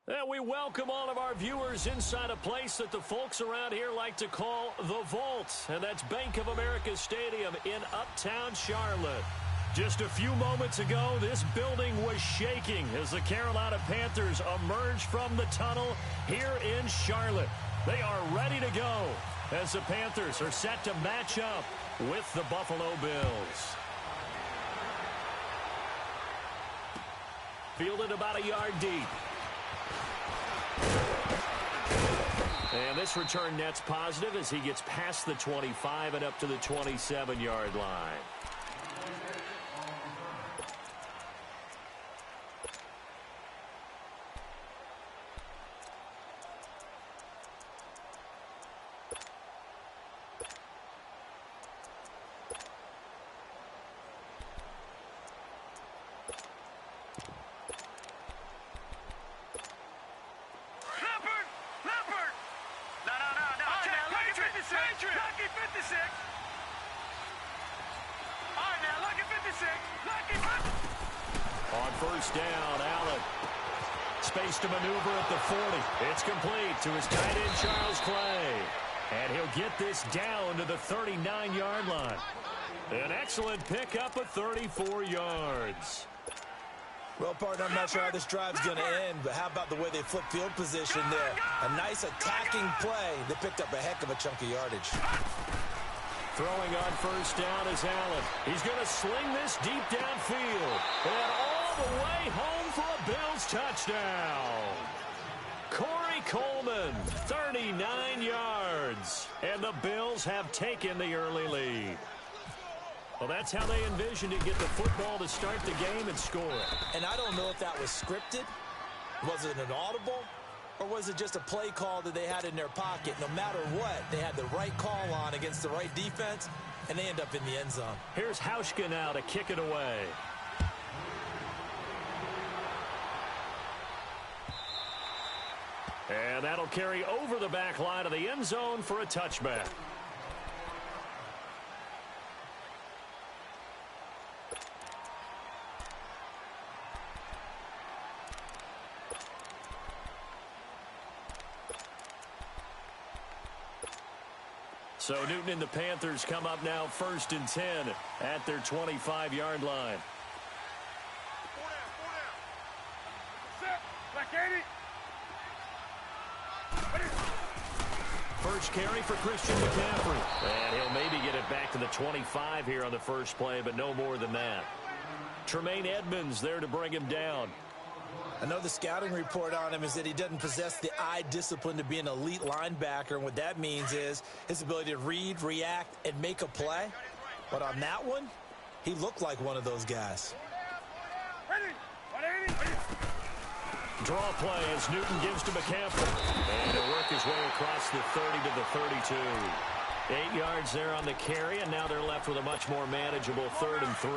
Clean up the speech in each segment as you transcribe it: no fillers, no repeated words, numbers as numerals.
And we welcome all of our viewers inside a place that the folks around here like to call the Vault. And that's Bank of America Stadium in Uptown Charlotte. Just a few moments ago, this building was shaking as the Carolina Panthers emerged from the tunnel here in Charlotte. They are ready to go as the Panthers are set to match up with the Buffalo Bills. Fielded about a yard deep. And this return net's positive as he gets past the 25 and up to the 27-yard line. On first down, Allen. Space to maneuver at the 40. It's complete to his tight end, Charles Clay. And he'll get this down to the 39-yard line. An excellent pickup of 34 yards. Well, partner, I'm not sure how this drive's going to end, but how about the way they flip field position there? A nice attacking play that picked up a heck of a chunk of yardage. Throwing on first down is Allen. He's going to sling this deep downfield. And all the way home for a Bills touchdown. Corey Coleman, 39 yards. And the Bills have taken the early lead. Well, that's how they envisioned to get the football to start the game and score it. And I don't know if that was scripted. Was it an audible? Or was it just a play call that they had in their pocket? No matter what, they had the right call on against the right defense, and they end up in the end zone. Here's Hauschka now to kick it away. And that'll carry over the back line of the end zone for a touchback. So Newton and the Panthers come up now 1st and 10 at their 25-yard line. First carry for Christian McCaffrey. And he'll maybe get it back to the 25 here on the first play, but no more than that. Tremaine Edmonds there to bring him down. I know the scouting report on him is that he doesn't possess the eye discipline to be an elite linebacker, and what that means is his ability to read, react, and make a play. But on that one, he looked like one of those guys. Draw play as Newton gives to McCaffrey. And he'll work his way across the 30 to the 32. 8 yards there on the carry, and now they're left with a much more manageable 3rd and 3.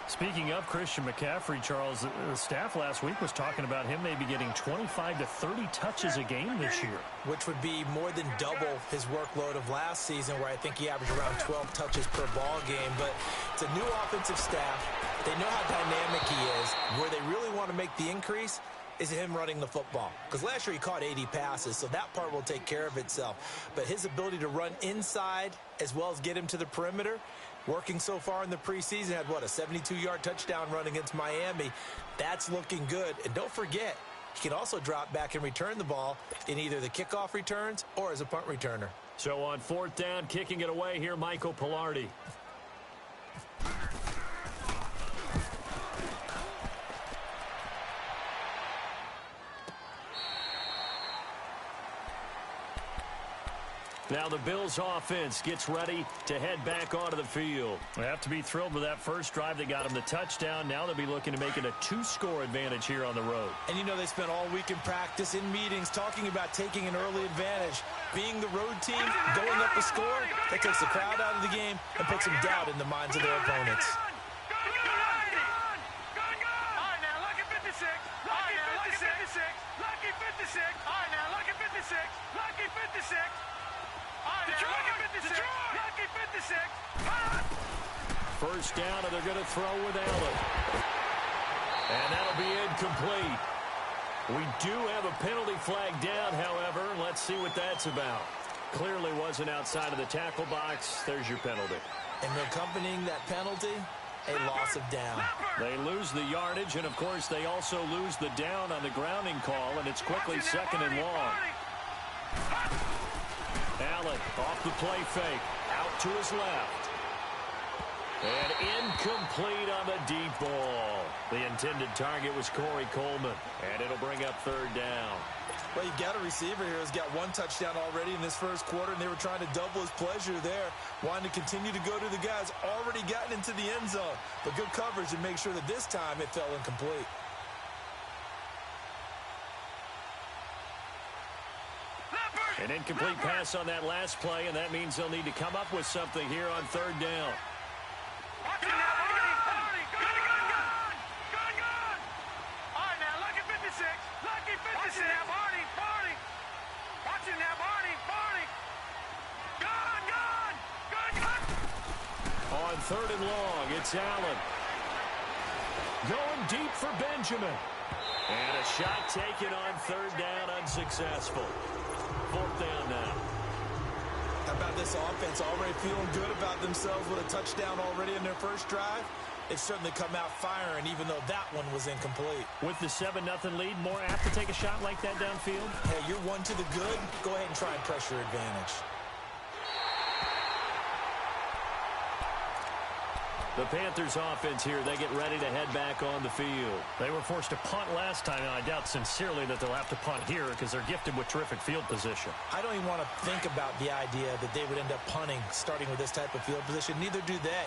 Speaking of Christian McCaffrey, Charles, the staff last week was talking about him maybe getting 25 to 30 touches a game this year. Which would be more than double his workload of last season, where I think he averaged around 12 touches per ball game. But it's a new offensive staff. They know how dynamic he is. Where they really want to make the increase is him running the football. Because last year he caught 80 passes, so that part will take care of itself. But his ability to run inside as well as get him to the perimeter, working so far in the preseason, had, what, a 72-yard touchdown run against Miami. That's looking good. And don't forget, he can also drop back and return the ball in either the kickoff returns or as a punt returner. So on 4th down, kicking it away here, Michael Pilardi. Now the Bills offense gets ready to head back onto the field. They have to be thrilled with that first drive that got them the touchdown. Now they'll be looking to make it a 2-score advantage here on the road. And you know they spent all week in practice, in meetings, talking about taking an early advantage. Being the road team, going up a score, that takes the crowd out of the game and puts some doubt in the minds of their opponents. First down, and they're going to throw with Allen. And that'll be incomplete. We do have a penalty flag down, however. Let's see what that's about. Clearly wasn't outside of the tackle box. There's your penalty. And accompanying that penalty, a loss of down. They lose the yardage, and, of course, they also lose the down on the grounding call, and it's quickly second and long. Allen off the play fake. Out to his left. And incomplete on the deep ball. The intended target was Corey Coleman, and it'll bring up third down. Well, you've got a receiver here who's got one touchdown already in this first quarter, and they were trying to double his pleasure there, wanting to continue to go to the guys already gotten into the end zone. But good coverage to make sure that this time it fell incomplete. An incomplete pass on that last play, and that means they'll need to come up with something here on third down. On third and long, it's Allen. Going deep for Benjamin. And a shot taken on third down, unsuccessful. Fourth down now. How about this offense already feeling good about themselves with a touchdown already in their first drive? They've certainly come out firing, even though that one was incomplete. With the 7-0 lead, more apt to take a shot like that downfield? Hey, you're one to the good. Go ahead and try and pressure advantage. The Panthers offense here, they get ready to head back on the field. They were forced to punt last time, and I doubt sincerely that they'll have to punt here because they're gifted with terrific field position. I don't even want to think about the idea that they would end up punting starting with this type of field position. Neither do they.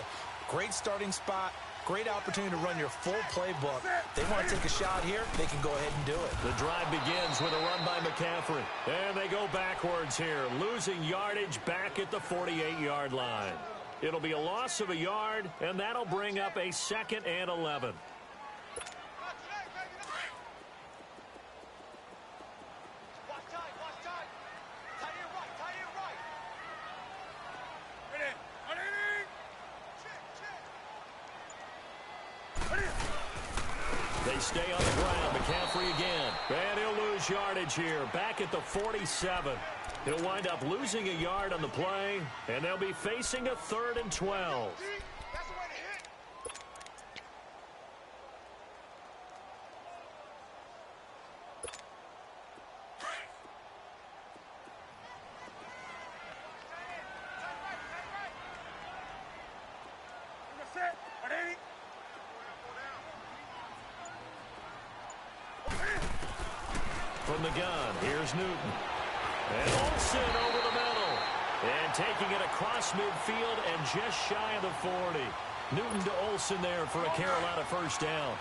Great starting spot, great opportunity to run your full playbook. They want to take a shot here, they can go ahead and do it. The drive begins with a run by McCaffrey. And they go backwards here, losing yardage back at the 48-yard line. It'll be a loss of a yard, and that'll bring up a 2nd and 11. They stay on the ground. McCaffrey again. And he'll lose yardage here, back at the 47. He'll wind up losing a yard on the play, and they'll be facing a 3rd and 12. From the gun, here's Newton. And Olsen over the middle. And taking it across midfield and just shy of the 40. Newton to Olsen there for a Carolina first down.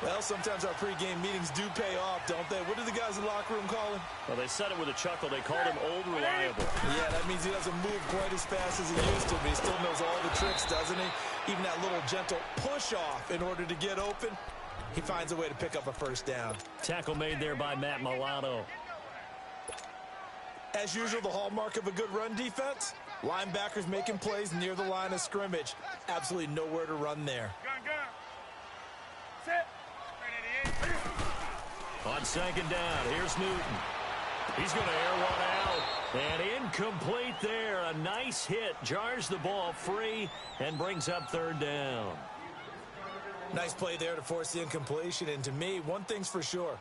Well, sometimes our pregame meetings do pay off, don't they? What do the guys in the locker room call him? Well, they said it with a chuckle. They called him Old Reliable. Yeah, that means he doesn't move quite as fast as he used to, but he still knows all the tricks, doesn't he? Even that little gentle push-off in order to get open, he finds a way to pick up a first down. Tackle made there by Matt Milano. As usual, the hallmark of a good run defense, linebackers making plays near the line of scrimmage. Absolutely nowhere to run there. On 2nd down, here's Newton. He's going to air one out. And incomplete there. A nice hit. Jars the ball free and brings up 3rd down. Nice play there to force the incompletion. And to me, one thing's for sure.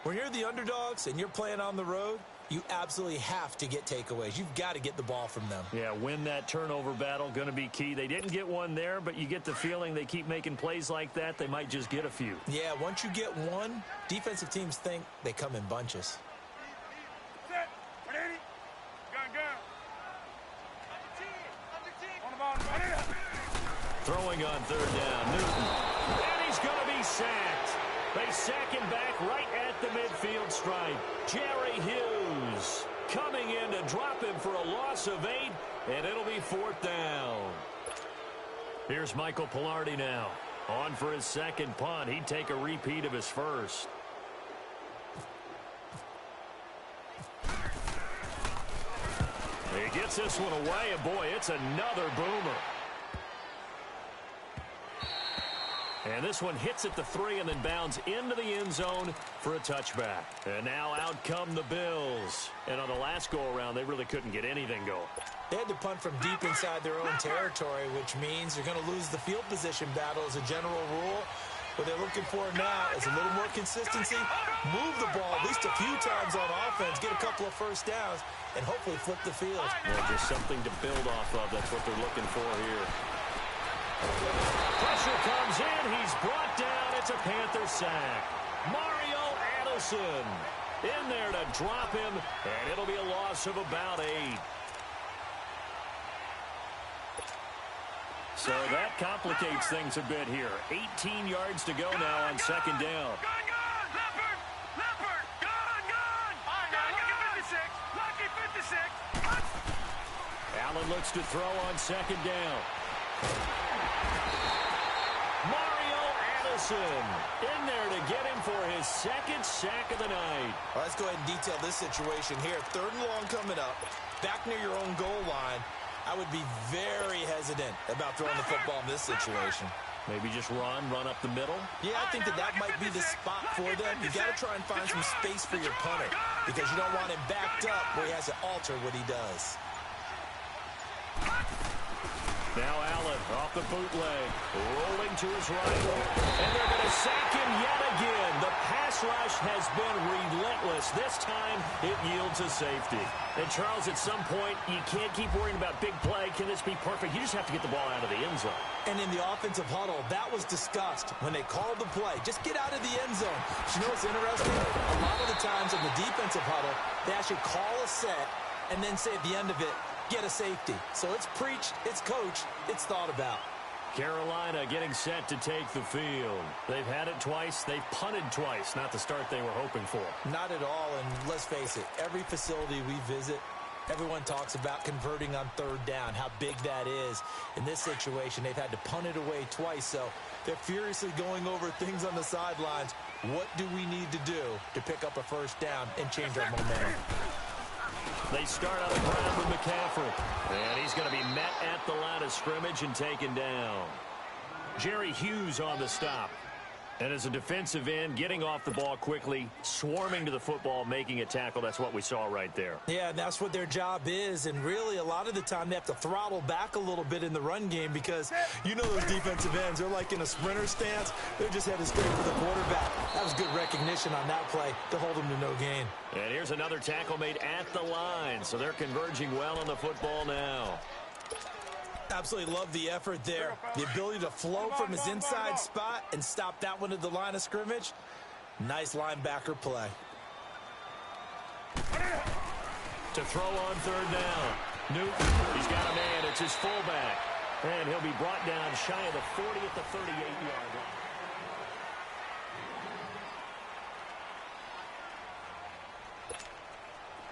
When you're the underdogs and you're playing on the road, you absolutely have to get takeaways. You've got to get the ball from them. Yeah, win that turnover battle, going to be key. They didn't get one there, but you get the feeling they keep making plays like that, they might just get a few. Yeah, once you get one, defensive teams think they come in bunches. Throwing on 3rd down, Newton. And he's going to be sacked. They sack him back right at the midfield stripe. Jerry Hughes coming in to drop him for a loss of 8, and it'll be 4th down. Here's Michael Pilardi now. On for his 2nd punt. He'd take a repeat of his first. He gets this one away, and boy, it's another boomer. And this one hits at the 3 and then bounds into the end zone for a touchback. And now out come the Bills. And on the last go-around, they really couldn't get anything going. They had to punt from deep inside their own territory, which means you're going to lose the field position battle as a general rule. What they're looking for now is a little more consistency, move the ball at least a few times on offense, get a couple of first downs, and hopefully flip the field. Well, just something to build off of. That's what they're looking for here. Pressure comes in. He's brought down. It's a Panther sack. Mario Addison in there to drop him, and it'll be a loss of about 8. So that complicates things a bit here. 18 yards to go now on second down. Allen looks to throw on second down. Mario Addison in there to get him for his second sack of the night. Well, let's go ahead and detail this situation here. 3rd and long coming up, back near your own goal line. I would be very hesitant about throwing the football in this situation. Maybe just run up the middle? Yeah, I think that might be the spot for them. You got to try and find some space for your punter because you don't want him backed up where he has to alter what he does. Now Allen off the bootleg, rolling to his right, and they're going to sack him yet again. The pass rush has been relentless. This time, it yields a safety. And Charles, at some point, you can't keep worrying about big play. Can this be perfect? You just have to get the ball out of the end zone. And in the offensive huddle, that was discussed when they called the play. Just get out of the end zone. But you know what's interesting? A lot of the times in the defensive huddle, they actually call a set and then say at the end of it, get a safety. So it's preached, it's coached, it's thought about. Carolina getting set to take the field. They've had it twice. They've punted twice. Not the start they were hoping for. Not at all, and let's face it, every facility we visit, everyone talks about converting on 3rd down, how big that is. In this situation, they've had to punt it away twice, so they're furiously going over things on the sidelines. What do we need to do to pick up a first down and change our momentum? They start on the ground with McCaffrey. And he's going to be met at the line of scrimmage and taken down. Jerry Hughes on the stop. And as a defensive end, getting off the ball quickly, swarming to the football, making a tackle. That's what we saw right there. Yeah, and that's what their job is. And really, a lot of the time, they have to throttle back a little bit in the run game because you know those defensive ends, they're like in a sprinter stance. They're just headed straight for the quarterback. That was good recognition on that play to hold them to no gain. And here's another tackle made at the line. So they're converging well on the football now. Absolutely love the effort there. The ability to flow from his inside spot and stop that one at the line of scrimmage. Nice linebacker play. To throw on 3rd down. Newton, he's got a man. It's his fullback. And he'll be brought down shy of the 40 at the 38-yard line.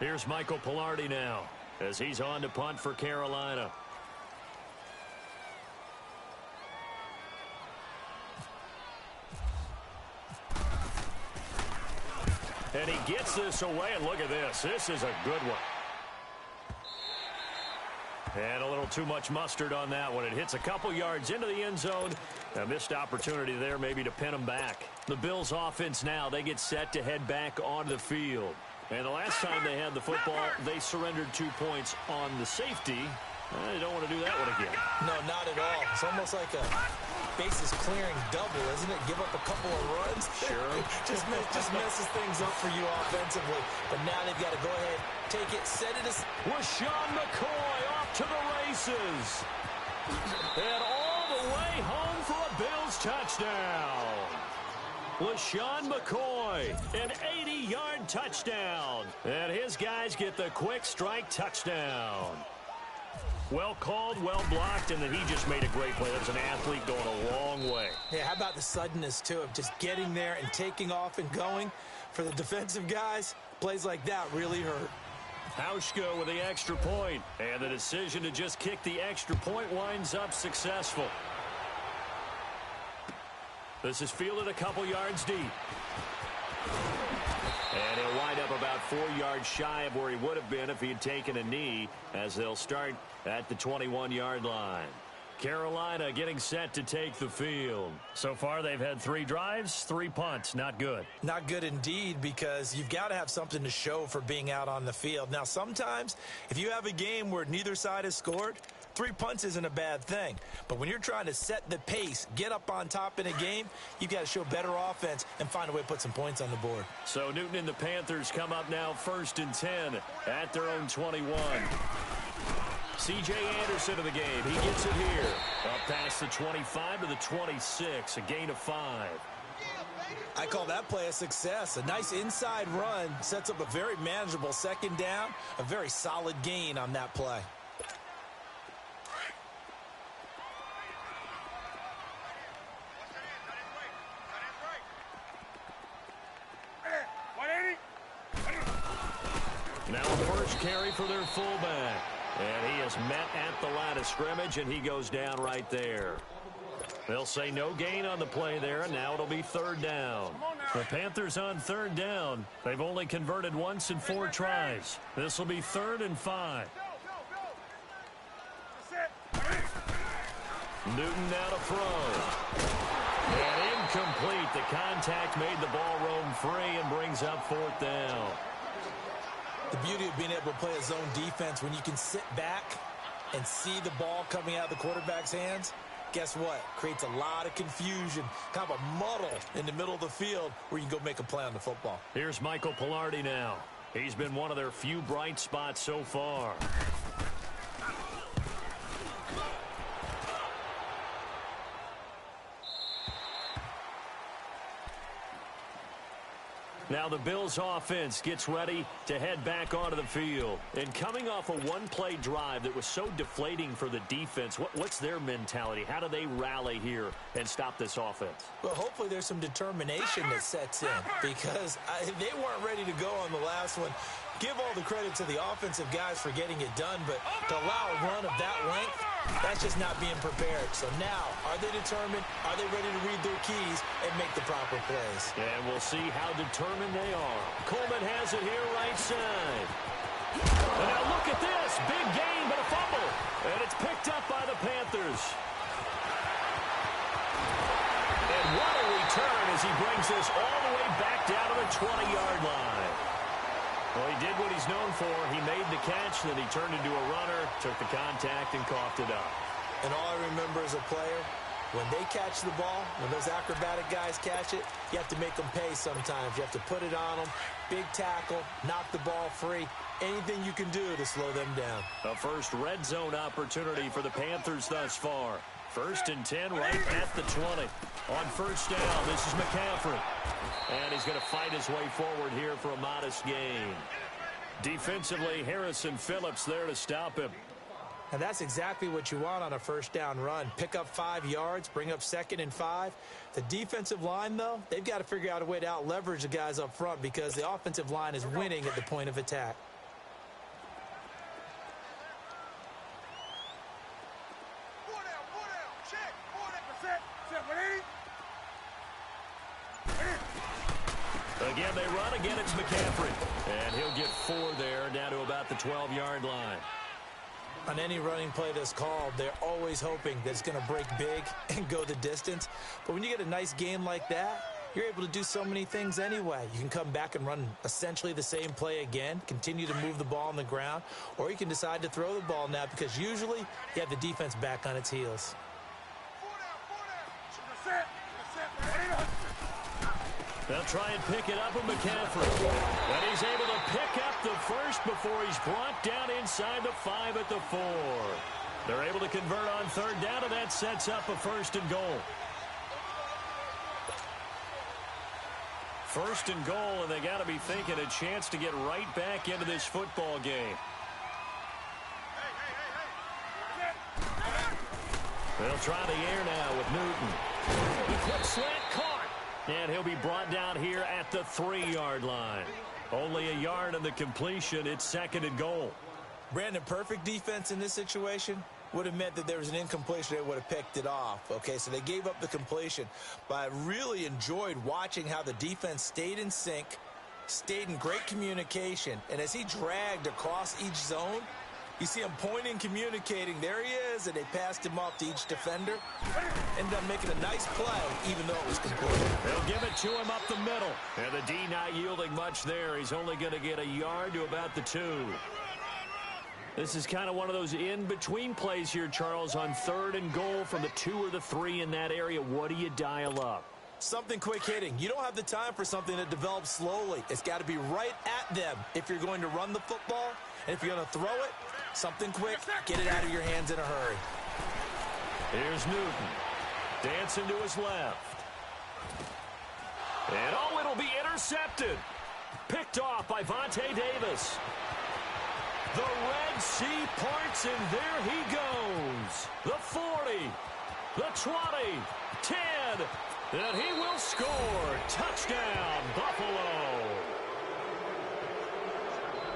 Here's Michael Pilardi now as he's on to punt for Carolina. And he gets this away, and look at this. This is a good one. And a little too much mustard on that one. It hits a couple yards into the end zone. A missed opportunity there maybe to pin him back. The Bills offense now, they get set to head back onto the field. And the last time they had the football, they surrendered 2 points on the safety. They don't want to do that one again. No, not at all. It's almost like a bases clearing double, isn't it? Give up a couple of runs. Sure. just messes things up for you offensively. But now they've got to go ahead, take it, set it. LaShawn McCoy off to the races. And all the way home for a Bills touchdown. LaShawn McCoy, an 80-yard touchdown. And his guys get the quick strike touchdown. Well called, well blocked, and then he just made a great play. That was an athlete going a long way. Yeah, how about the suddenness, too, of just getting there and taking off and going? For the defensive guys, plays like that really hurt. Hauschka with the extra point, and the decision to just kick the extra point winds up successful. This is fielded a couple yards deep. And he'll wind up about 4 yards shy of where he would have been if he had taken a knee, as they'll start at the 21-yard line. Carolina getting set to take the field. So far, they've had 3 drives, 3 punts. Not good. Not good indeed, because you've got to have something to show for being out on the field. Now, sometimes if you have a game where neither side has scored, 3 punts isn't a bad thing. But when you're trying to set the pace, get up on top in a game, you've got to show better offense and find a way to put some points on the board. So Newton and the Panthers come up now 1st and 10 at their own 21. C.J. Anderson of the game. He gets it here. Up past the 25 to the 26. A gain of 5. I call that play a success. A nice inside run sets up a very manageable 2nd down. A very solid gain on that play. Now a first carry for their fullback. And he is met at the line of scrimmage, and he goes down right there. They'll say no gain on the play there, and now it'll be 3rd down. The Panthers on 3rd down. They've only converted once in 4 tries. This will be 3rd and 5. Newton now to throw. And incomplete. The contact made the ball roam free and brings up 4th down. The beauty of being able to play a zone defense, when you can sit back and see the ball coming out of the quarterback's hands, guess what? Creates a lot of confusion, kind of a muddle in the middle of the field where you can go make a play on the football. Here's Michael Pilardi now. He's been one of their few bright spots so far. Now the Bills offense gets ready to head back onto the field. And coming off a one-play drive that was so deflating for the defense, what's their mentality? How do they rally here and stop this offense? Well, hopefully there's some determination that sets in, because they weren't ready to go on the last one. Give all the credit to the offensive guys for getting it done, but to allow a run of that length, that's just not being prepared. So now, are they determined? Are they ready to read their keys and make the proper plays? And we'll see how determined they are. Coleman has it here right side. And now look at this. Big gain, but a fumble. And it's picked up by the Panthers. And what a return as he brings this all the way back down to the 20-yard line. Well, he did what he's known for. He made the catch, then he turned into a runner, took the contact, and coughed it up. And all I remember as a player, when they catch the ball, when those acrobatic guys catch it, you have to make them pay sometimes. You have to put it on them, big tackle, knock the ball free, anything you can do to slow them down. A first red zone opportunity for the Panthers thus far. 1st and 10 right at the 20. On 1st down, this is McCaffrey. And he's going to fight his way forward here for a modest gain. Defensively, Harrison Phillips there to stop him. And that's exactly what you want on a 1st down run. Pick up 5 yards, bring up 2nd and 5. The defensive line, though, they've got to figure out a way to out-leverage the guys up front, because the offensive line is winning at the point of attack. Again, they run. Again, it's McCaffrey. And he'll get 4 there, down to about the 12-yard line. On any running play that's called, they're always hoping that it's going to break big and go the distance. But when you get a nice game like that, you're able to do so many things anyway. You can come back and run essentially the same play again, continue to move the ball on the ground, or you can decide to throw the ball now, because usually you have the defense back on its heels. They'll try and pick it up with McCaffrey. And he's able to pick up the first before he's brought down inside the 5 at the 4. They're able to convert on 3rd down, and that sets up a 1st and goal. 1st and goal, and they got to be thinking a chance to get right back into this football game. They'll try the air now with Newton. He quick slant, caught. And he'll be brought down here at the 3-yard line. Only a yard on the completion. It's 2nd and goal. Brandon, perfect defense in this situation would have meant that there was an incompletion. They would have picked it off. Okay, so they gave up the completion. But I really enjoyed watching how the defense stayed in sync, stayed in great communication. And as he dragged across each zone, You see him pointing, communicating. There he is, and they passed him off to each defender. Ended up making a nice play, even though it was complete. They'll give it to him up the middle. And the D not yielding much there. He's only going to get a yard to about the 2. This is kind of one of those in-between plays here, Charles, on 3rd and goal from the 2 or the 3 in that area. What do you dial up? Something quick hitting. You don't have the time for something that develops slowly. It's got to be right at them if you're going to run the football. And if you're going to throw it, something quick, get it out of your hands in a hurry. Here's Newton. Dancing to his left. And oh, it'll be intercepted. Picked off by Vontae Davis. The Red Sea parts, and there he goes. The 40, the 20, 10, and he will score. Touchdown, Buffalo.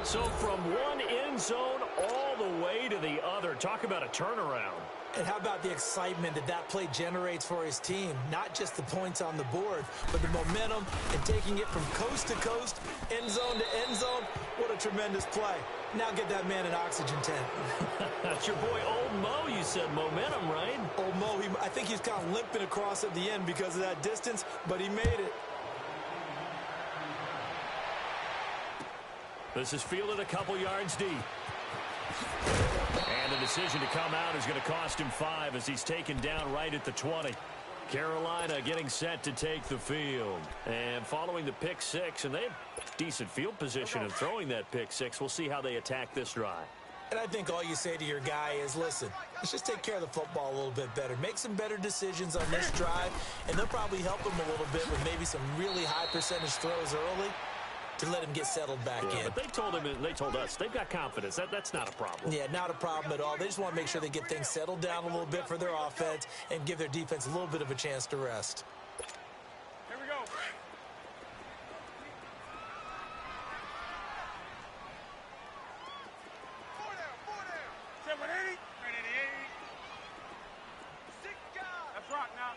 So from one end zone all the way to the other. Talk about a turnaround. And how about the excitement that that play generates for his team? Not just the points on the board, but the momentum and taking it from coast to coast, end zone to end zone. What a tremendous play. Now get that man an oxygen tent. That's your boy Old Mo. You said momentum, right? Old Mo, I think he's kind of limping across at the end because of that distance, but he made it. This is fielded a couple yards deep. And the decision to come out is going to cost him 5 as he's taken down right at the 20. Carolina getting set to take the field. And following the pick 6, and they have decent field position in throwing that pick 6. We'll see how they attack this drive. And I think all you say to your guy is, listen, let's just take care of the football a little bit better. Make some better decisions on this drive, and they'll probably help him a little bit with maybe some really high percentage throws early to let him get settled back in. But they told him, they told us, they've got confidence. That's not a problem. Yeah, not a problem at all. They just want to make sure they get things settled down a little bit for their offense and give their defense a little bit of a chance to rest. Here we go. Four down. 780. 388. That's rock now.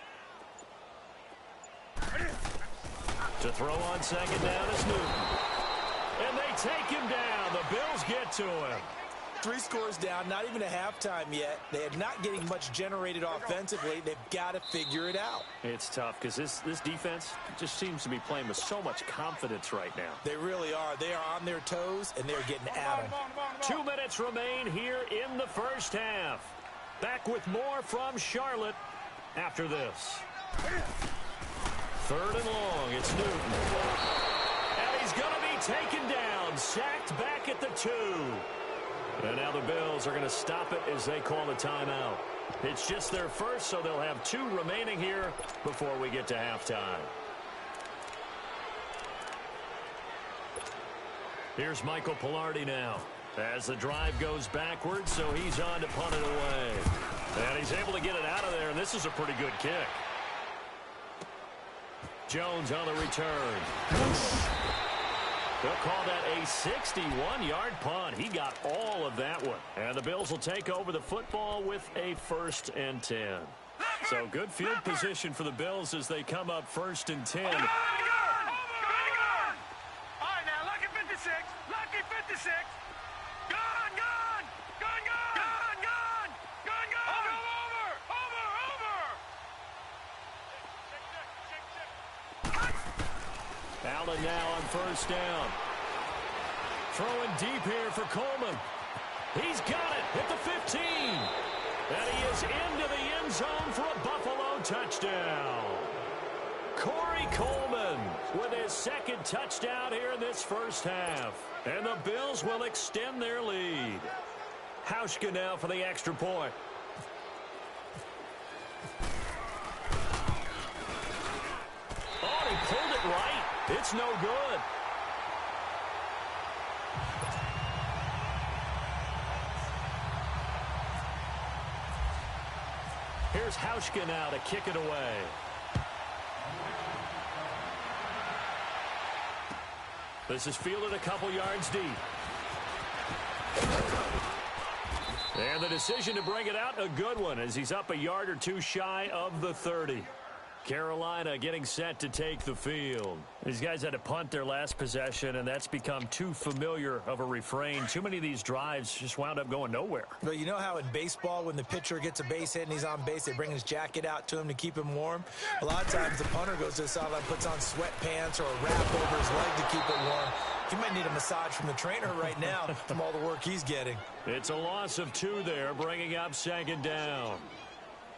To throw on second down is Newton. And they take him down. The Bills get to him. 3 scores down, not even a halftime yet. They are not getting much generated offensively. They've got to figure it out. It's tough because this defense just seems to be playing with so much confidence right now. They really are. They are on their toes, and they're getting at them. 2 minutes remain here in the first half. Back with more from Charlotte after this. 3rd and long. It's Newton. And he's going to be taken down. Sacked back at the 2. And now the Bills are going to stop it as they call a timeout. It's just their first, so they'll have 2 remaining here before we get to halftime. Here's Michael Pilardi now as the drive goes backwards, so he's on to punt it away. And he's able to get it out of there, and this is a pretty good kick. Jones on the return. They'll call that a 61-yard punt. He got all of that one. And the Bills will take over the football with a 1st and 10. So good field position for the Bills as they come up 1st and 10. All right, now, lucky 56. Lucky 56. Gone. Allen now on 1st down. Throwing deep here for Coleman. He's got it at the 15. And he is into the end zone for a Buffalo touchdown. Corey Coleman with his 2nd touchdown here in this first half. And the Bills will extend their lead. Hauschka now for the extra point. Oh, he pulled it right. It's no good. Here's Hauschka now to kick it away. This is fielded a couple yards deep. And the decision to bring it out, a good one, as he's up a yard or 2 shy of the 30. Carolina getting set to take the field. These guys had to punt their last possession, and that's become too familiar of a refrain. Too many of these drives just wound up going nowhere. But you know how in baseball, when the pitcher gets a base hit and he's on base, they bring his jacket out to him to keep him warm? A lot of times the punter goes to the sideline, puts on sweatpants or a wrap over his leg to keep it warm. He might need a massage from the trainer right now from all the work he's getting. It's a loss of 2 there, bringing up second down.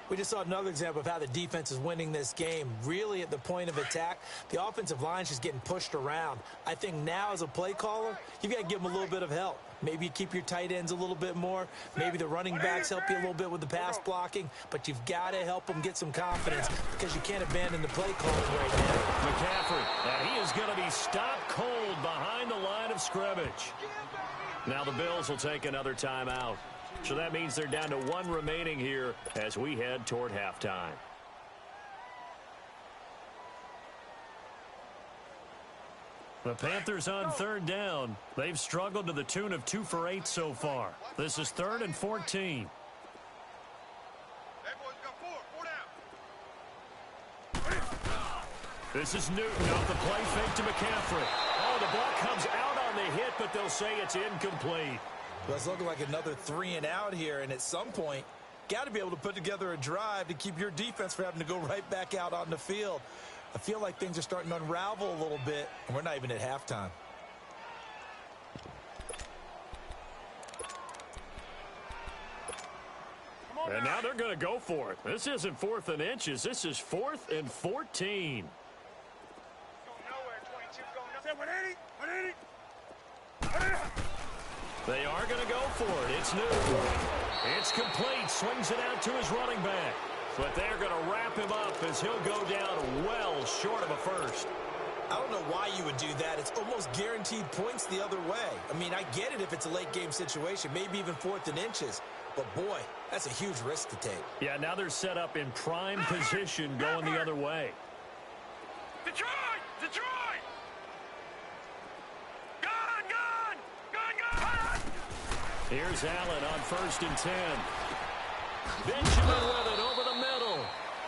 We just saw another example of how the defense is winning this game. Really, at the point of attack, the offensive line's just getting pushed around. I think now, as a play caller, you've got to give them a little bit of help. Maybe you keep your tight ends a little bit more. Maybe the running backs help you a little bit with the pass blocking. But you've got to help them get some confidence because you can't abandon the play calling right now. McCaffrey, and he is going to be stopped cold behind the line of scrimmage. Now the Bills will take another timeout. So that means they're down to 1 remaining here as we head toward halftime. The Panthers on third down. They've struggled to the tune of 2 for 8 so far. This is 3rd and 14. This is Newton off the play fake to McCaffrey. Oh, the ball comes out on the hit, but they'll say it's incomplete. Well, it's looking like another 3 and out here, and at some point, got to be able to put together a drive to keep your defense from having to go right back out on the field. I feel like things are starting to unravel a little bit, and we're not even at halftime. And now they're going to go for it. This isn't 4th and inches. This is 4th and 14. They are going to go for it. It's Newton. It's complete. Swings it out to his running back. But they're going to wrap him up as he'll go down well short of a first. I don't know why you would do that. It's almost guaranteed points the other way. I mean, I get it if it's a late game situation, maybe even 4th and inches. But, boy, that's a huge risk to take. Yeah, now they're set up in prime position going the other way. Detroit! Detroit! Gone! Gone! Gone! Gone! Here's Allen on 1st and 10. Benjamin with it over the middle.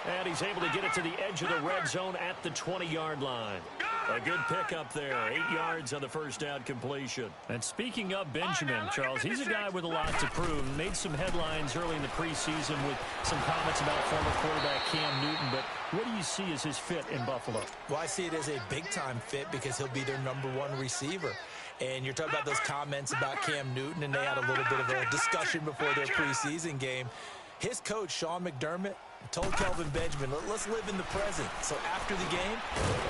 And he's able to get it to the edge of the red zone at the 20-yard line. A good pickup there. 8 yards on the first down completion. And speaking of Benjamin, Charles, he's a guy with a lot to prove. Made some headlines early in the preseason with some comments about former quarterback Cam Newton. But what do you see as his fit in Buffalo? Well, I see it as a big-time fit because he'll be their #1 receiver. And you're talking about those comments about Cam Newton, and they had a little bit of a discussion before their preseason game. His coach, Sean McDermott, told Kelvin Benjamin, let's live in the present. So after the game,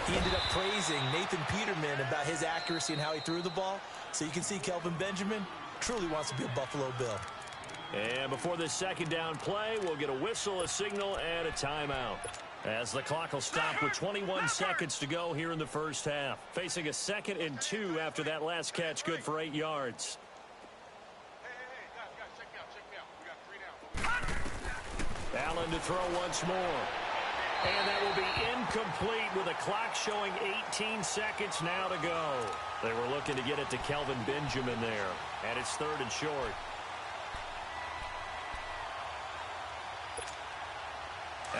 he ended up praising Nathan Peterman about his accuracy and how he threw the ball. So you can see Kelvin Benjamin truly wants to be a Buffalo Bill. And before this second down play, we'll get a whistle, a signal, and a timeout. As the clock will stop with 21 seconds to go here in the first half. Facing a 2nd and 2 after that last catch, good for 8 yards. Allen to throw once more. And that will be incomplete with a clock showing 18 seconds now to go. They were looking to get it to Kelvin Benjamin there. And it's 3rd and short.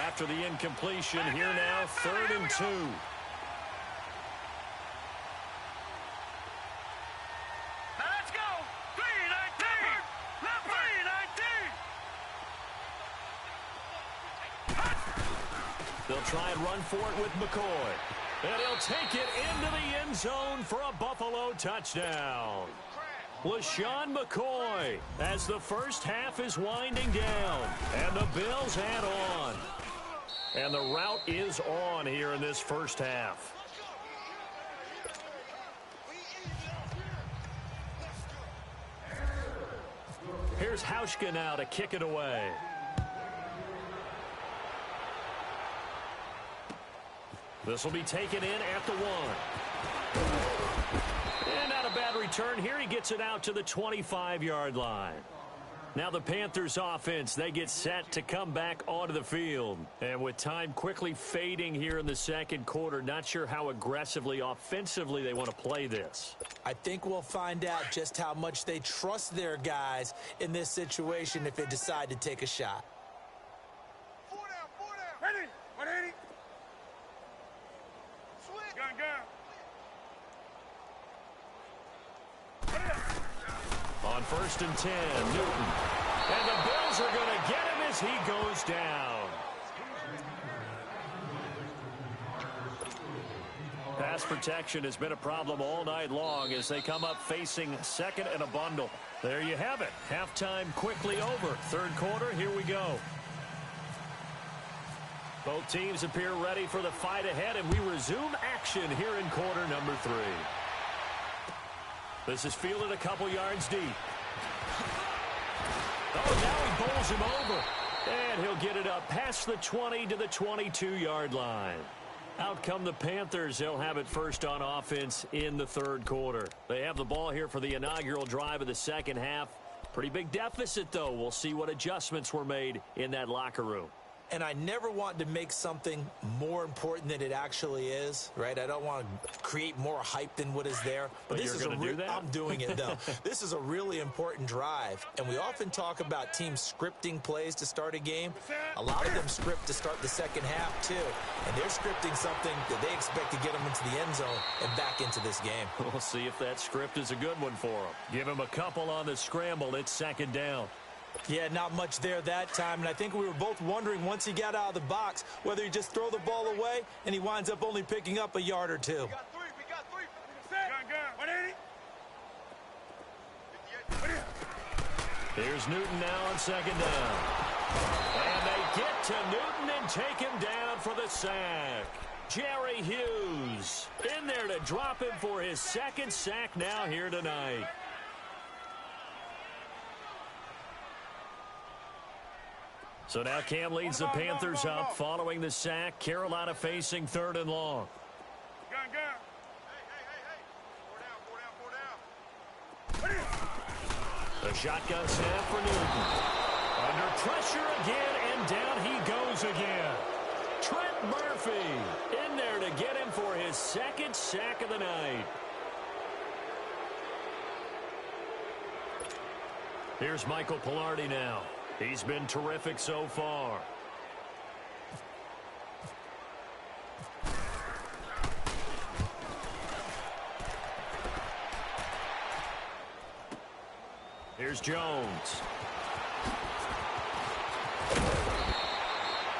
After the incompletion, here now, 3rd and 2. Let's go! 3-19! 3-19! They'll try and run for it with McCoy. And he'll take it into the end zone for a Buffalo touchdown. LaShawn McCoy as the first half is winding down. And the Bills add on. And the route is on here in this first half. Here's Hauschka now to kick it away. This will be taken in at the 1. And not a bad return here. He gets it out to the 25-yard line. Now the Panthers offense, they get set to come back onto the field. And with time quickly fading here in the second quarter, not sure how aggressively, offensively they want to play this. I think we'll find out just how much they trust their guys in this situation if they decide to take a shot. 4 down. Ready? 180. On 1st and 10, Newton. And the Bills are going to get him as he goes down. Pass protection has been a problem all night long as they come up facing second and a bundle. There you have it. Halftime quickly over. Third quarter, here we go. Both teams appear ready for the fight ahead, and we resume action here in quarter number 3. This is fielded a couple yards deep. Oh, now he bowls him over. And he'll get it up past the 20 to the 22-yard line. Out come the Panthers. They'll have it first on offense in the third quarter. They have the ball here for the inaugural drive of the second half. Pretty big deficit, though. We'll see what adjustments were made in that locker room. And I never want to make something more important than it actually is, right? I don't want to create more hype than what is there. But this is going to do that? I'm doing it, though. This is a really important drive. And we often talk about teams scripting plays to start a game. A lot of them script to start the second half, too. And they're scripting something that they expect to get them into the end zone and back into this game. We'll see if that script is a good one for them. Give him a couple on the scramble. It's second down. Yeah, not much there that time, and I think we were both wondering once he got out of the box whether he just throw the ball away and he winds up only picking up a yard or two. We got three. Gun. 180. Here's Newton now on second down. And they get to Newton and take him down for the sack. Jerry Hughes in there to drop him for his second sack now here tonight. So now Cam leads the Panthers up following the sack. Carolina facing third and long. Gun. Hey. The shotgun snap for Newton. Under pressure again, and down he goes again. Trent Murphy in there to get him for his second sack of the night. Here's Michael Pilardi now. He's been terrific so far. Here's Jones.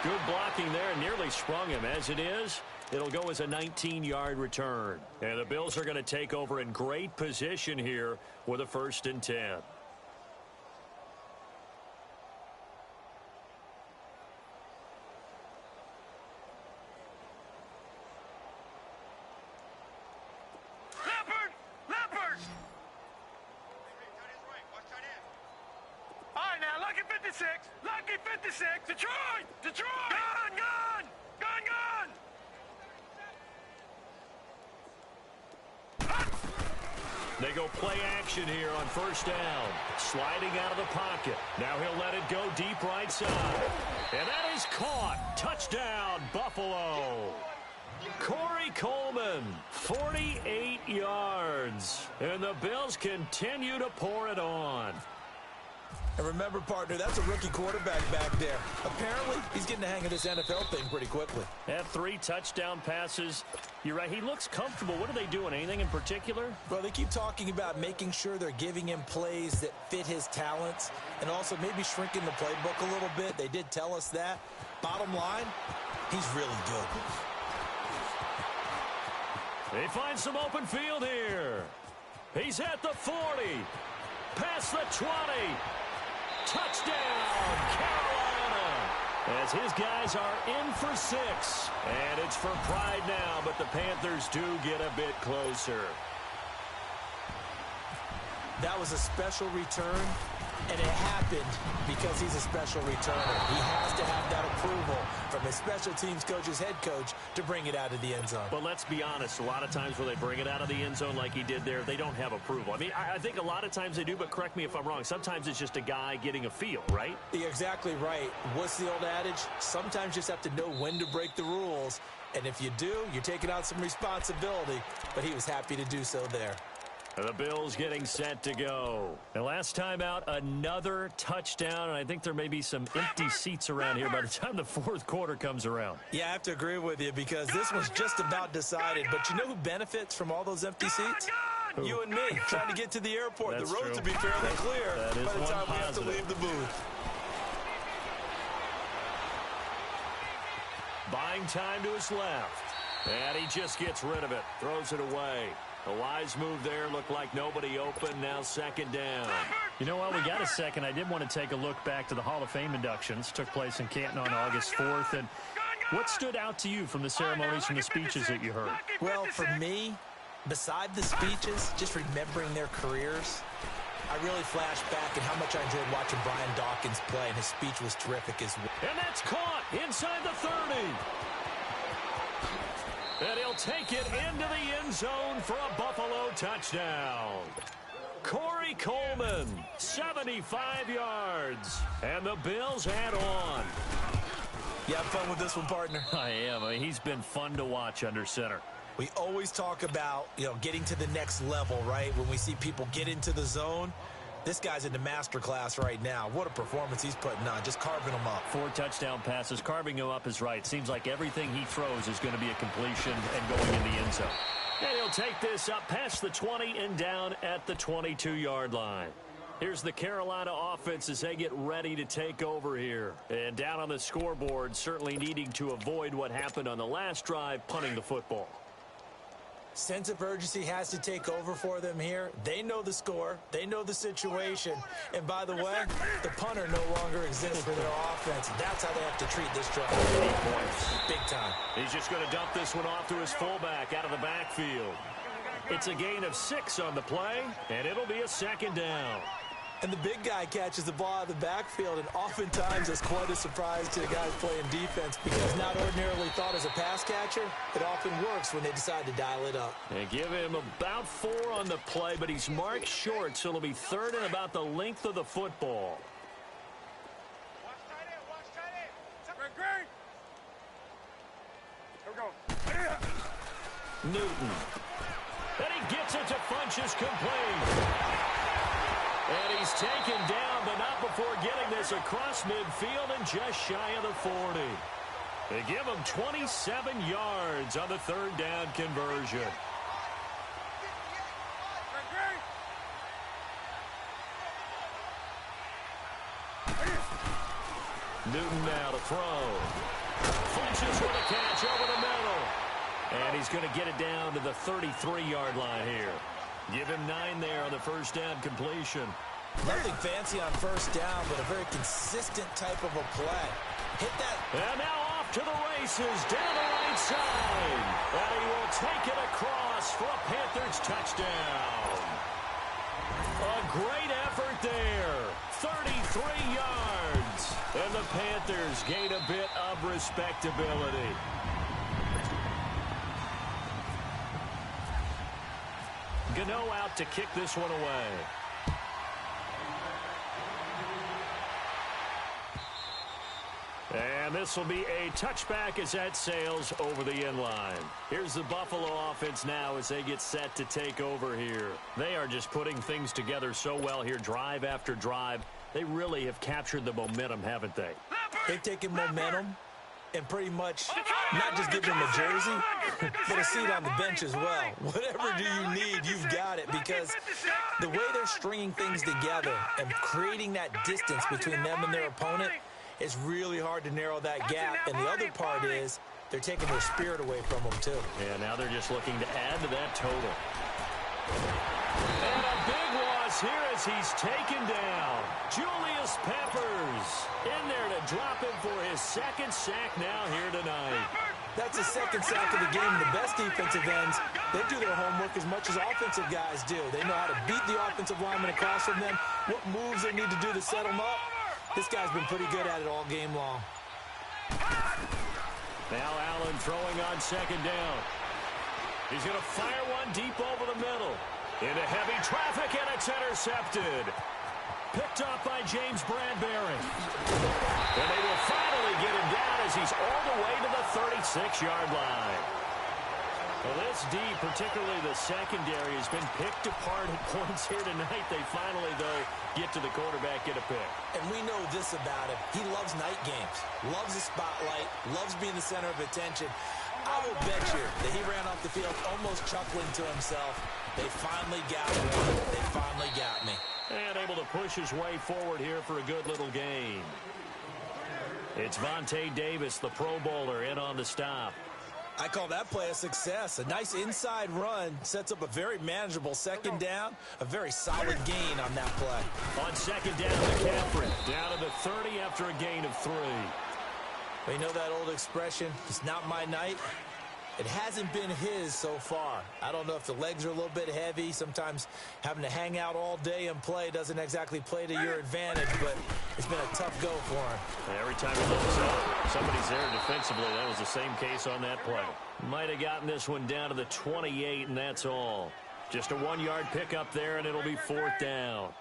Good blocking there, nearly sprung him. As it is, it'll go as a 19-yard return. And the Bills are going to take over in great position here with a 1st and 10. Lucky 56. Detroit. Gun. They go play action here on 1st down. Sliding out of the pocket. Now he'll let it go deep right side. And that is caught. Touchdown, Buffalo. Corey Coleman, 48 yards. And the Bills continue to pour it on. And remember, partner, that's a rookie quarterback back there. Apparently, he's getting the hang of this NFL thing pretty quickly. Had 3 touchdown passes. You're right, he looks comfortable. What are they doing? Anything in particular? Well, they keep talking about making sure they're giving him plays that fit his talents and also maybe shrinking the playbook a little bit. They did tell us that. Bottom line, he's really good. They find some open field here. He's at the 40. Past the 20. Touchdown, Carolina, as his guys are in for 6. And it's for pride now, but the Panthers do get a bit closer. That was a special return, and it happened because he's a special returner. He has to have that approval from his special teams coach's head coach to bring it out of the end zone. But let's be honest, a lot of times when they bring it out of the end zone like he did there, they don't have approval. I mean, I think a lot of times they do, but correct me if I'm wrong. Sometimes it's just a guy getting a feel, right? You're exactly right. What's the old adage? Sometimes you just have to know when to break the rules. And if you do, you're taking on some responsibility. But he was happy to do so there. The Bills getting set to go. And last time out, another touchdown, and I think there may be some empty seats around here by the time the fourth quarter comes around. Yeah, I have to agree with you because this was just about decided. But you know who benefits from all those empty seats? Who? You and me, trying to get to the airport. That's the roads true. will be fairly clear That is by the one time we have to positive. leave the booth. Buying time to his left. And he just gets rid of it. Throws it away. A wise move there. Looked like nobody open. Now second down. You know what? We got a second. I did want to take a look back to the Hall of Fame inductions. Took place in Canton on August 4th. And what stood out to you from the ceremonies and the speeches that you heard? Well, for me, beside the speeches, just remembering their careers, I really flashed back at how much I enjoyed watching Brian Dawkins play, and his speech was terrific as well. And that's caught inside the 30. And he'll take it into the end zone for a Buffalo touchdown. Corey Coleman, 75 yards. And the Bills add on. You have fun with this one, partner? I am. I mean, he's been fun to watch under center. We always talk about, getting to the next level, right? When we see people get into the zone, this guy's in the master class right now. What a performance he's putting on, just carving them up. 4 touchdown passes. Carving him up is right. Seems like everything he throws is going to be a completion and going in the end zone. And he'll take this up past the 20 and down at the 22-yard line. Here's the Carolina offense as they get ready to take over here. And down on the scoreboard, certainly needing to avoid what happened on the last drive, punting the football. Sense of urgency has to take over for them here. They know the score. They know the situation. And by the way, the punter no longer exists for their offense. That's how they have to treat this drive. 8 points. Big time. He's just going to dump this one off to his fullback out of the backfield. It's a gain of 6 on the play, and it'll be a second down. And the big guy catches the ball out of the backfield, and oftentimes it's quite a surprise to the guys playing defense because not ordinarily thought as a pass catcher, it often works when they decide to dial it up. They give him about 4 on the play, but he's marked short, so it'll be third and about the length of the football. Watch tight end. Great. Here we go. Newton. And he gets it to Funchess complete. And he's taken down, but not before getting this across midfield and just shy of the 40. They give him 27 yards on the third down conversion. Newton now to throw. Funchess with a catch over the middle. And he's going to get it down to the 33-yard line here. Give him 9 there on the first down completion. Nothing fancy on first down, but a very consistent type of a play. Hit that. And now off to the races down the right side. And he will take it across for a Panthers touchdown. A great effort there. 33 yards. And the Panthers gain a bit of respectability. Gano out to kick this one away. And this will be a touchback as that sails over the end line. Here's the Buffalo offense now as they get set to take over here. They are just putting things together so well here, drive after drive. They really have captured the momentum, haven't they? They've taken momentum and pretty much not just given them a jersey, but a seat on the bench as well. Whatever do you need, you've got it, because the way they're stringing things together and creating that distance between them and their opponent, it's really hard to narrow that gap. And the other part is they're taking their spirit away from them, too. Yeah, now they're just looking to add to that total. And a big loss here as he's taken down. Julius Peppers in there to drop him for his second sack now here tonight. That's the second sack of the game. The best defensive ends, they do their homework as much as offensive guys do. They know how to beat the offensive lineman across from them, what moves they need to do to set them up. This guy's been pretty good at it all game long. Now Allen throwing on second down. He's going to fire one deep over the middle. Into heavy traffic, and it's intercepted. Picked up by James Bradbury. And they will finally get him down as he's all the way to the 36-yard line. Well, this D, particularly the secondary, has been picked apart at points here tonight. They finally, though, get to the quarterback, get a pick. And we know this about him. He loves night games, loves the spotlight, loves being the center of attention. I will bet you that he ran off the field almost chuckling to himself. They finally got me. They finally got me. And able to push his way forward here for a good little gain. It's Vontae Davis, the Pro Bowler, in on the stop. I call that play a success. A nice inside run sets up a very manageable second down. A very solid gain on that play. On second down, McCaffrey down to the 30 after a gain of 3. But you know that old expression, it's not my night? It hasn't been his so far. I don't know if the legs are a little bit heavy. Sometimes having to hang out all day and play doesn't exactly play to your advantage, but it's been a tough go for him. And every time he looks up, somebody's there defensively. That was the same case on that play. Might have gotten this one down to the 28, and that's all. Just a 1-yard pickup there, and it'll be 4th down.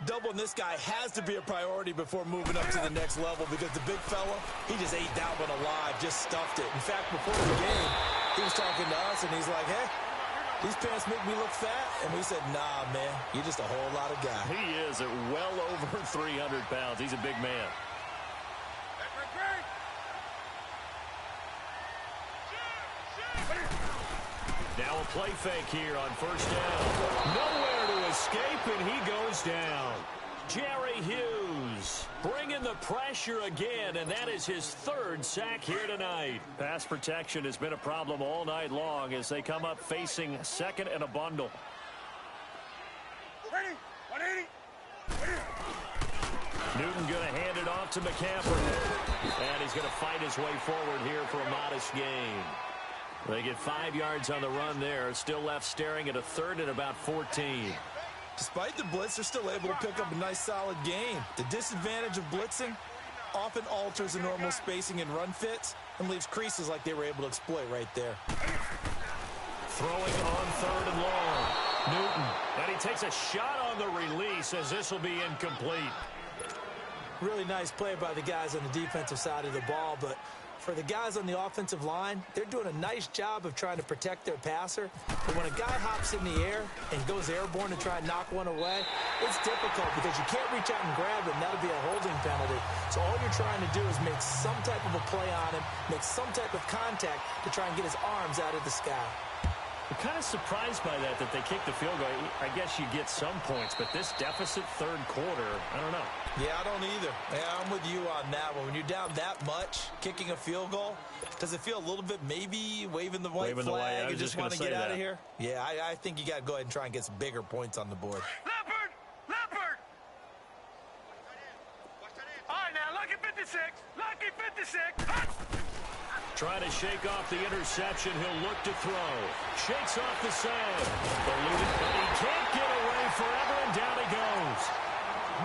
Doubling this guy has to be a priority before moving up to the next level because the big fella, he just ate that one alive, just stuffed it. In fact, before the game, he was talking to us, and he's like, hey, these pants make me look fat. And we said, nah, man, you're just a whole lot of guy. He is at well over 300 pounds. He's a big man. Now a play fake here on 1st down. Nowhere to escape, and he goes down. Jerry Hughes bringing the pressure again, and that is his 3rd sack here tonight. Pass protection has been a problem all night long as they come up facing 2nd and a bundle. Ready? 180. Newton going to hand it off to McCaffrey. And he's going to fight his way forward here for a modest gain. They get 5 yards on the run there. Still left staring at a 3rd and about 14. Despite the blitz, they're still able to pick up a nice solid gain. The disadvantage of blitzing often alters the normal spacing and run fits and leaves creases like they were able to exploit right there. Throwing on 3rd and long. Newton. And he takes a shot on the release as this will be incomplete. Really nice play by the guys on the defensive side of the ball, but for the guys on the offensive line, they're doing a nice job of trying to protect their passer. But when a guy hops in the air and goes airborne to try and knock one away, it's difficult because you can't reach out and grab it, and that'll be a holding penalty. So all you're trying to do is make some type of a play on him, make some type of contact to try and get his arms out of the sky. I'm kind of surprised by that they kicked the field goal. I guess you get some points, but this deficit 3rd quarter, I don't know. Yeah, I don't either. Yeah, I'm with you on that one. When you're down that much, kicking a field goal, does it feel a little bit maybe waving the white flag and just want to get out of here? Yeah, I think you got to go ahead and try and get some bigger points on the board. Leopard! Leopard! All right, now, lucky 56. Lucky 56. Trying to shake off the interception. He'll look to throw. Shakes off the sand. Eluded, but he can't get away forever, and down he goes.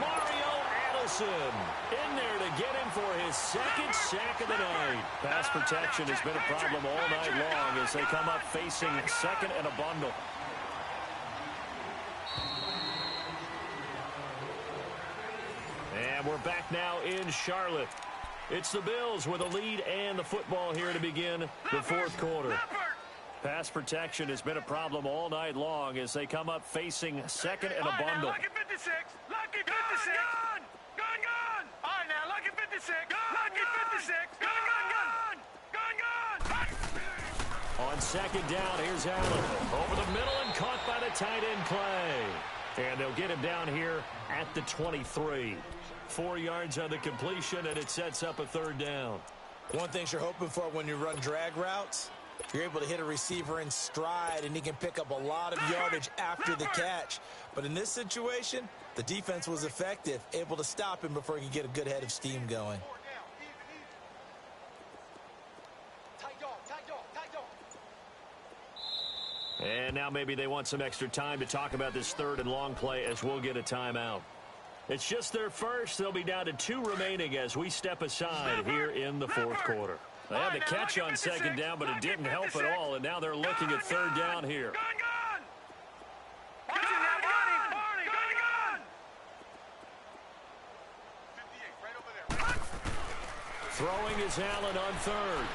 Mario Addison in there to get him for his 2nd sack of the night. Pass protection has been a problem all night long as they come up facing 2nd and a bundle. And we're back now in Charlotte. It's the Bills with a lead and the football here to begin the 4th quarter. Pass protection has been a problem all night long as they come up facing 2nd and a bundle. Lucky 56. Lucky 56. Gun! Gun, gun! All right, now, lucky 56. Lucky 56. Gun, gun, gun! Gun, gun! On 2nd down, here's Allen. Over the middle and caught by the tight end Clay. And they'll get him down here at the 23. 4 yards on the completion, and it sets up a 3rd down. One thing you're hoping for when you run drag routes, you're able to hit a receiver in stride, and he can pick up a lot of yardage after the catch. But in this situation, the defense was effective, able to stop him before he could get a good head of steam going. And now maybe they want some extra time to talk about this 3rd and long play as we'll get a timeout. It's just their first. They'll be down to 2 remaining as we step aside here in the 4th quarter. They had the catch on 2nd down, but it didn't help at all, and now they're looking at 3rd down here. Throwing is Allen on 3rd.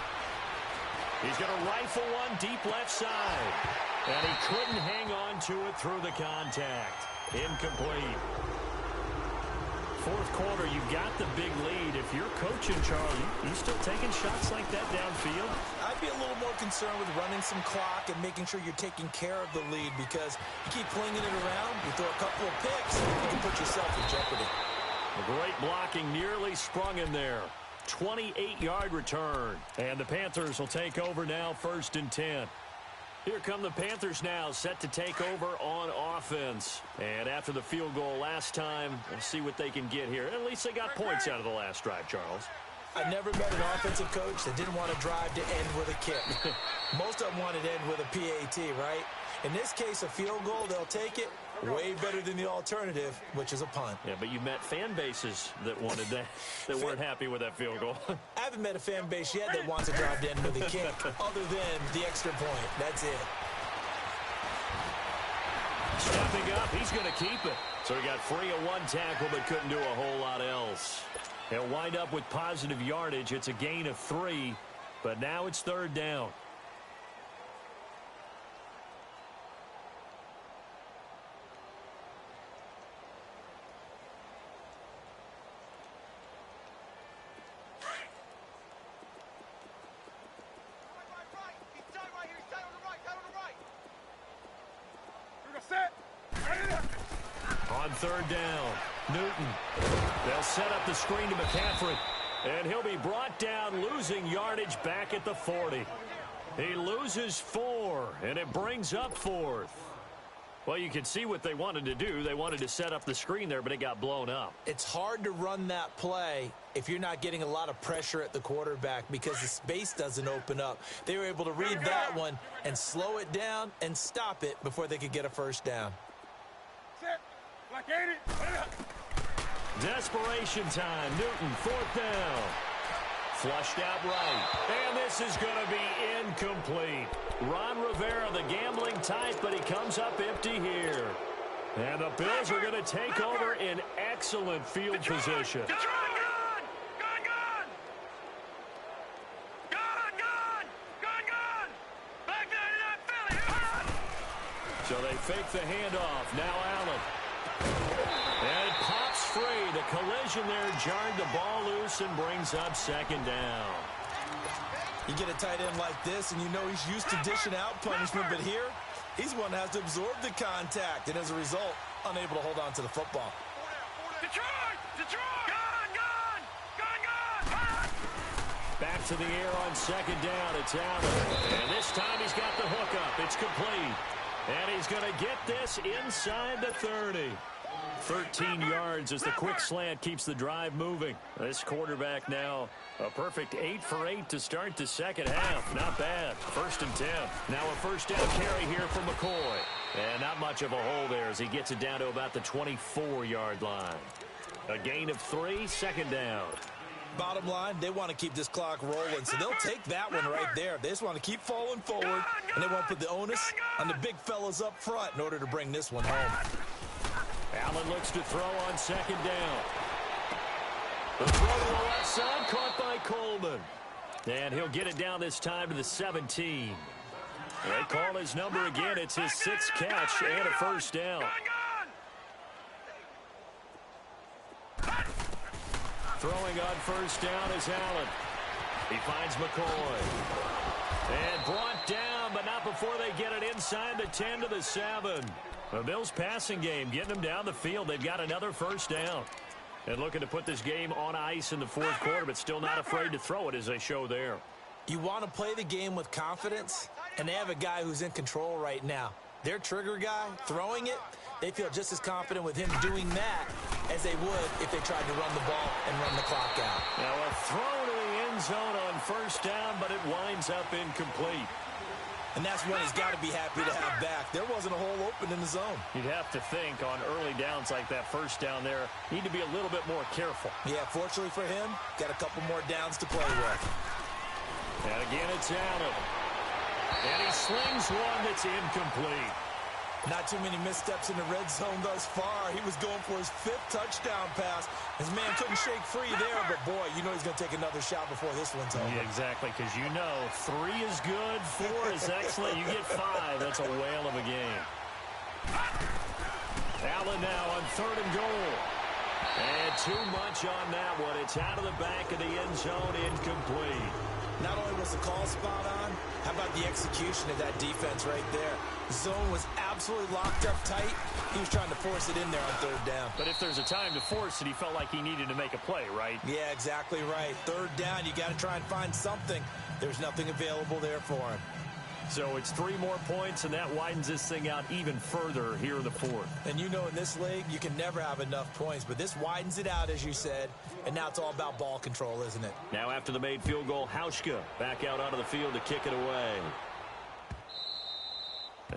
He's going to rifle one deep left side. And he couldn't hang on to it through the contact. Incomplete. Fourth quarter, you've got the big lead. If you're coaching, Charles, you still taking shots like that downfield? I'd be a little more concerned with running some clock and making sure you're taking care of the lead, because you keep flinging it around, you throw a couple of picks, you can put yourself in jeopardy. The great blocking nearly sprung in there. 28-yard return. And the Panthers will take over now, 1st and 10. Here come the Panthers now, set to take over on offense. And after the field goal last time, we'll see what they can get here. At least they got points out of the last drive, Charles. I never met an offensive coach that didn't want to drive to end with a kick. Most of them wanted to end with a PAT, right? In this case, a field goal, they'll take it. Way better than the alternative, which is a punt. Yeah, but you met fan bases that wanted that, that weren't happy with that field goal. I haven't met a fan base yet that wants to drive to end with a kick, other than the extra point. That's it. Stepping up, he's going to keep it. So he got free of one tackle, but couldn't do a whole lot else. He'll wind up with positive yardage. It's a gain of 3, but now it's 3rd down. On 3rd down, Newton. They'll set up the screen to McCaffrey. And he'll be brought down, losing yardage back at the 40. He loses 4, and it brings up 4th. Well, you can see what they wanted to do. They wanted to set up the screen there, but it got blown up. It's hard to run that play if you're not getting a lot of pressure at the quarterback, because the space doesn't open up. They were able to read that one and slow it down and stop it before they could get a 1st down. Desperation time. Newton, 4th down. Flushed out right. And this is going to be incomplete. Ron Rivera, the gambling type, but he comes up empty here. And the Bills are going to take over in excellent field position. So they fake the handoff. Now Allen. And it pops free. The collision there jarred the ball loose and brings up 2nd down. You get a tight end like this, and you know he's used to dishing out punishment, but here, he's one that has to absorb the contact, and as a result, unable to hold on to the football. Detroit! Detroit! Gun! Back to the air on 2nd down. It's Allen. And this time he's got the hookup. It's complete. And he's going to get this inside the 30. 13 yards as the quick slant keeps the drive moving. This quarterback now a perfect 8 for 8 to start the 2nd half. Not bad. 1st and 10. Now a 1st down carry here for McCoy. And not much of a hole there as he gets it down to about the 24-yard line. A gain of 3, 2nd down. Bottom line, they want to keep this clock rolling, so they'll take that one right there. They just want to keep falling forward, and they want to put the onus on the big fellas up front in order to bring this one home. Allen looks to throw on 2nd down. The throw to the left side, caught by Coleman. And he'll get it down this time to the 17. They call his number again. It's his 6th catch and a 1st down. Throwing on 1st down is Allen. He finds McCoy. And brought down, but not before they get it inside the 10 to the 7. The Bills passing game, getting them down the field. They've got another 1st down. And looking to put this game on ice in the 4th quarter, but still not afraid to throw it as they show there. You want to play the game with confidence, and they have a guy who's in control right now. Their trigger guy, throwing it, they feel just as confident with him doing that as they would if they tried to run the ball and run the clock out. Now a throw to the end zone on 1st down, but it winds up incomplete. And that's one he's got to be happy to have back. There wasn't a hole open in the zone. You'd have to think on early downs like that 1st down there, need to be a little bit more careful. Yeah, fortunately for him, got a couple more downs to play with. And again, it's Allen. And he slings one that's incomplete. Not too many missteps in the red zone thus far. He was going for his 5th touchdown pass. His man couldn't shake free there, but boy, you know he's going to take another shot before this one's over. Yeah, exactly, because you know 3 is good, 4 is excellent. You get 5. That's a whale of a game. Allen now on 3rd and goal. And too much on that one. It's out of the back of the end zone, incomplete. Not only was the call spot on, how about the execution of that defense right there? The zone was absolutely locked up tight. He was trying to force it in there on 3rd down. But if there's a time to force it, he felt like he needed to make a play, right? Yeah, exactly right. 3rd down, you got to try and find something. There's nothing available there for him. So it's 3 more points, and that widens this thing out even further here in the 4th. And you know in this league, you can never have enough points, but this widens it out, as you said, and now it's all about ball control, isn't it? Now after the made field goal, Hauschka back out onto the field to kick it away.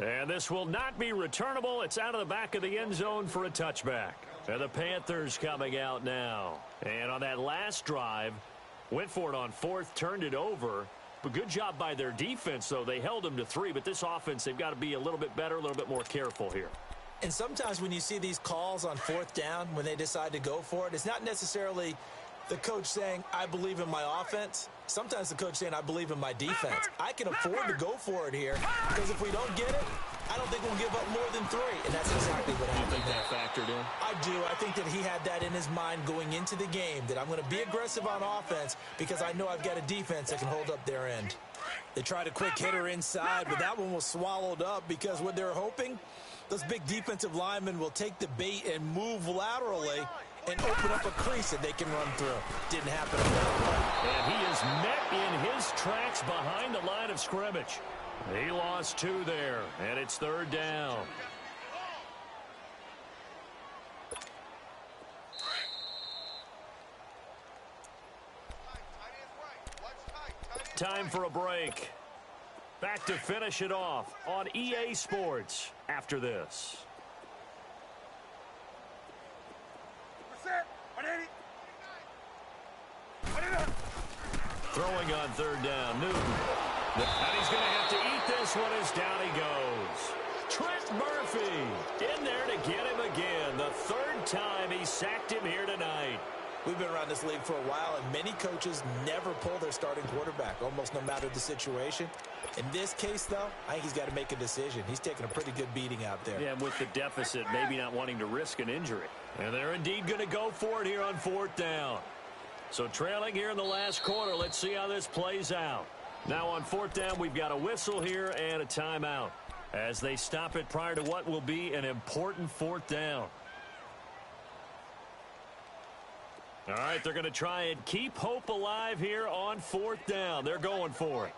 And this will not be returnable. It's out of the back of the end zone for a touchback. And the Panthers coming out now. And on that last drive, went for it on 4th, turned it over. But good job by their defense, though. They held them to 3, but this offense, they've got to be a little bit better, a little bit more careful here. And sometimes when you see these calls on 4th down, when they decide to go for it, it's not necessarily the coach saying, I believe in my offense. Sometimes the coach saying, I believe in my defense. I can afford to go for it here, because if we don't get it, I don't think we'll give up more than 3. And that's exactly what happened. You think that factored in? I do. I think that he had that in his mind going into the game, that I'm going to be aggressive on offense because I know I've got a defense that can hold up their end. They tried a quick hitter inside, but that one was swallowed up because what they're hoping, those big defensive linemen will take the bait and move laterally and open up a crease that they can run through. Didn't happen on that play. And he is met in his tracks behind the line of scrimmage. He lost 2 there, and it's 3rd down. Time for a break. Back to finish it off on EA Sports after this. Throwing on 3rd down, Newton. And he's going to have to eat this one as down he goes. Trent Murphy in there to get him again. The 3rd time he sacked him here tonight. We've been around this league for a while, and many coaches never pull their starting quarterback, almost no matter the situation. In this case, though, I think he's got to make a decision. He's taking a pretty good beating out there. Yeah, and with the deficit, maybe not wanting to risk an injury. And they're indeed going to go for it here on 4th down. So trailing here in the last quarter, let's see how this plays out. Now on 4th down, we've got a whistle here and a timeout as they stop it prior to what will be an important 4th down. All right, they're going to try and keep hope alive here on 4th down. They're going for it.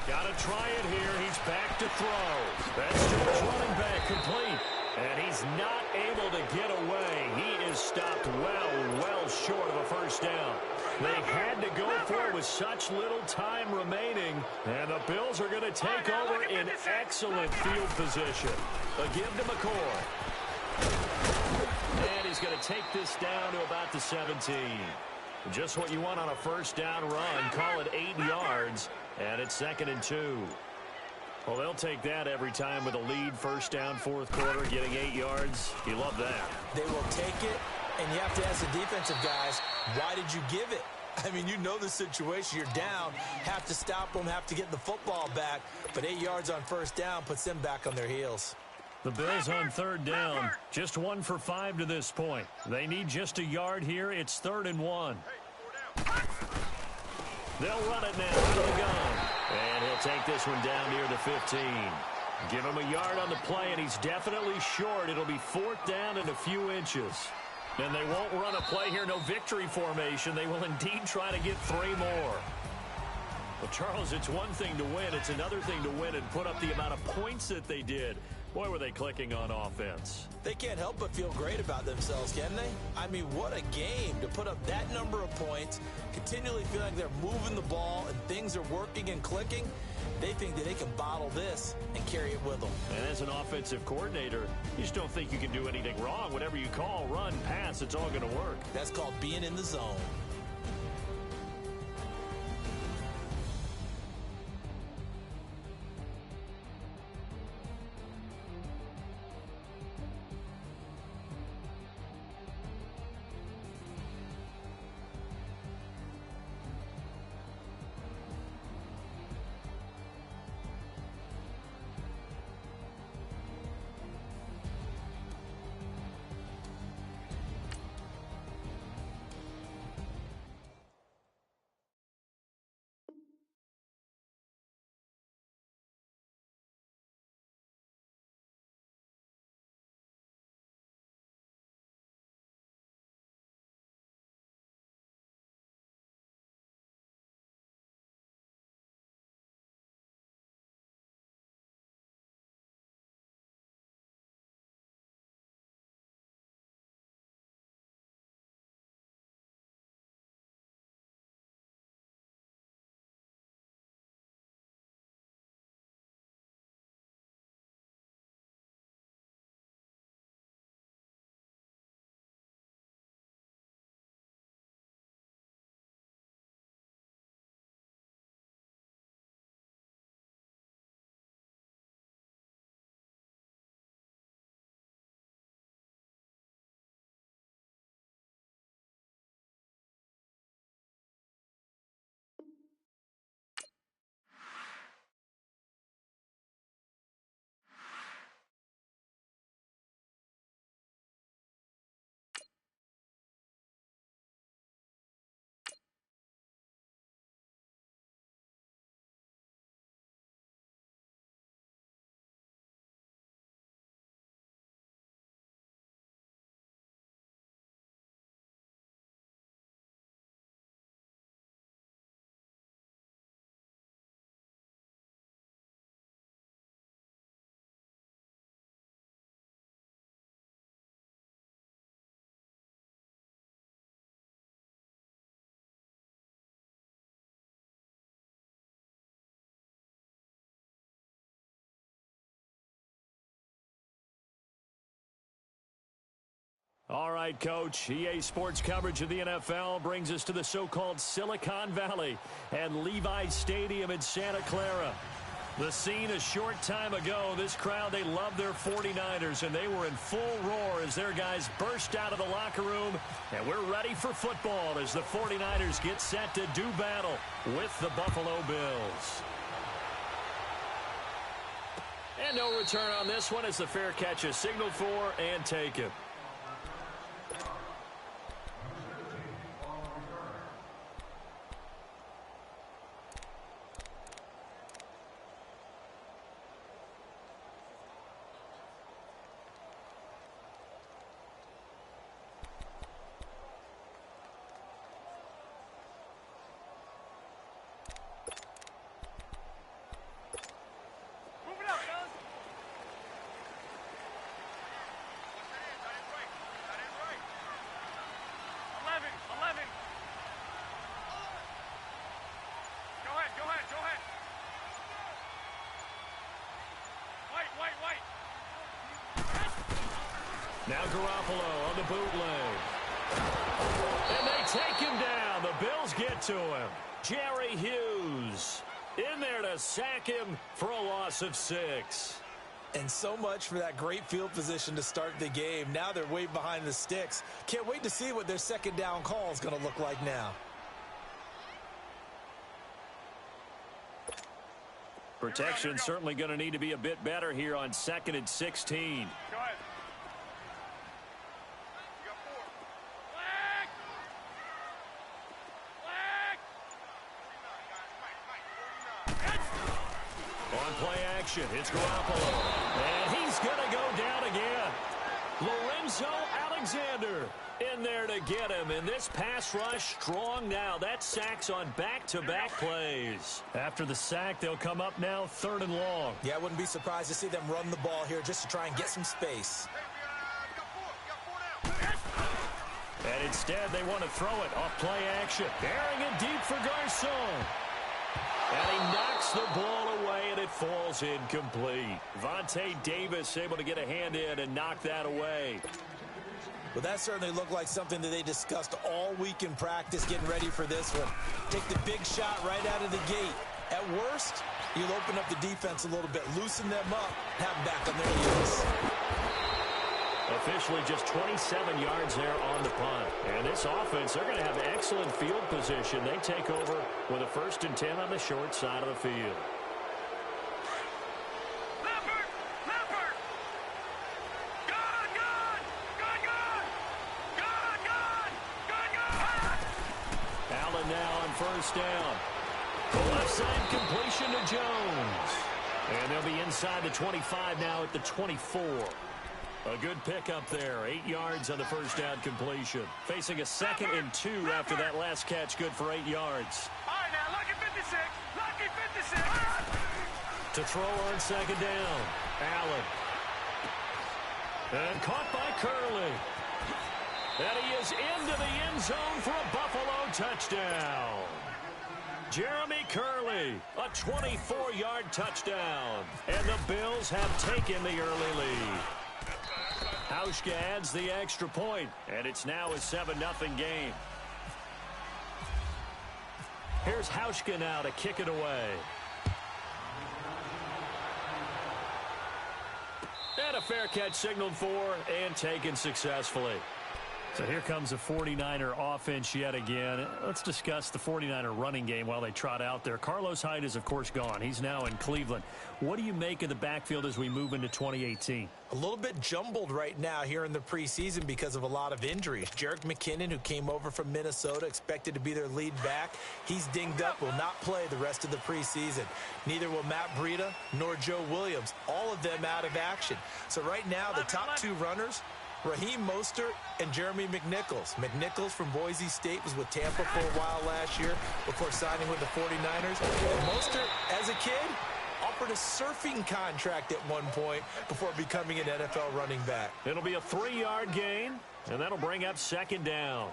Got to try it here. He's back to throw. That's to his running back, complete. And he's not able to get away. He is stopped well short of a 1st down. They had to go for it with such little time remaining. And the Bills are going to take over in excellent field position. A give to McCoy. And he's going to take this down to about the 17. Just what you want on a 1st down run. Call it 8 yards. And it's 2nd and 2. Well, they'll take that every time with a lead. 1st down, 4th quarter, getting 8 yards. You love that. They will take it, and you have to ask the defensive guys, why did you give it? I mean, you know the situation. You're down, have to stop them, have to get the football back. But 8 yards on 1st down puts them back on their heels. The Bills on 3rd down, just 1 for 5 to this point. They need just a yard here. It's 3rd and 1. They'll run it now out of the gun. And he'll take this one down near the 15. Give him a yard on the play, and he's definitely short. It'll be 4th down and a few inches. And they won't run a play here, no victory formation. They will indeed try to get 3 more. Well, Charles, it's one thing to win. It's another thing to win and put up the amount of points that they did. Boy, were they clicking on offense. They can't help but feel great about themselves, can they? I mean, what a game to put up that number of points, continually feeling like they're moving the ball and things are working and clicking. They think that they can bottle this and carry it with them. And as an offensive coordinator, you just don't think you can do anything wrong. Whatever you call, run, pass, it's all going to work. That's called being in the zone. All right, Coach. EA Sports coverage of the NFL brings us to the so-called Silicon Valley and Levi's Stadium in Santa Clara. The scene a short time ago, this crowd, they love their 49ers, and they were in full roar as their guys burst out of the locker room. And we're ready for football as the 49ers get set to do battle with the Buffalo Bills. And no return on this one as the fair catch is signaled for and taken. Now Garoppolo on the bootleg. And they take him down. The Bills get to him. Jerry Hughes in there to sack him for a loss of 6. And so much for that great field position to start the game. Now they're way behind the sticks. Can't wait to see what their second down call is going to look like now. Protection certainly going to need to be a bit better here on 2nd and 16. Go ahead. On play action, it's Garoppolo. And he's going to go down again. Lorenzo Alexander in there to get him. And this pass rush strong now. That sack's on back-to-back plays. After the sack, they'll come up now 3rd and long. Yeah, I wouldn't be surprised to see them run the ball here just to try and get some space. And instead, they want to throw it off play action. Bearing it deep for Garcon. And he knocks the ball away, and it falls incomplete. Vontae Davis able to get a hand in and knock that away. Well, that certainly looked like something that they discussed all week in practice, getting ready for this one. Take the big shot right out of the gate. At worst, you'll open up the defense a little bit, loosen them up, have them back on their heels. Officially just 27 yards there on the punt. And this offense, they're going to have excellent field position. They take over with a 1st and 10 on the short side of the field. Allen now on 1st down. The left side completion to Jones. And they'll be inside the 25 now at the 24. A good pickup there. 8 yards on the 1st down completion. Facing a 2nd and 2 after that last catch. Good for 8 yards. All right, now, lucky 56. Lucky 56. To throw on 2nd down. Allen. And caught by Curley. And he is into the end zone for a Buffalo touchdown. Jeremy Curley, a 24-yard touchdown. And the Bills have taken the early lead. Hauschka adds the extra point, and it's now a 7-0 game. Here's Hauschka now to kick it away. And a fair catch signaled for and taken successfully. So here comes the 49er offense yet again. Let's discuss the 49er running game while they trot out there. Carlos Hyde is, of course, gone. He's now in Cleveland. What do you make of the backfield as we move into 2018? A little bit jumbled right now here in the preseason because of a lot of injuries. Jerick McKinnon, who came over from Minnesota, expected to be their lead back. He's dinged up, will not play the rest of the preseason. Neither will Matt Breida nor Joe Williams. All of them out of action. So right now, the top 2 runners, Raheem Mostert and Jeremy McNichols. McNichols from Boise State was with Tampa for a while last year before signing with the 49ers. And Mostert, as a kid, offered a surfing contract at one point before becoming an NFL running back. It'll be a 3-yard gain, and that'll bring up 2nd down.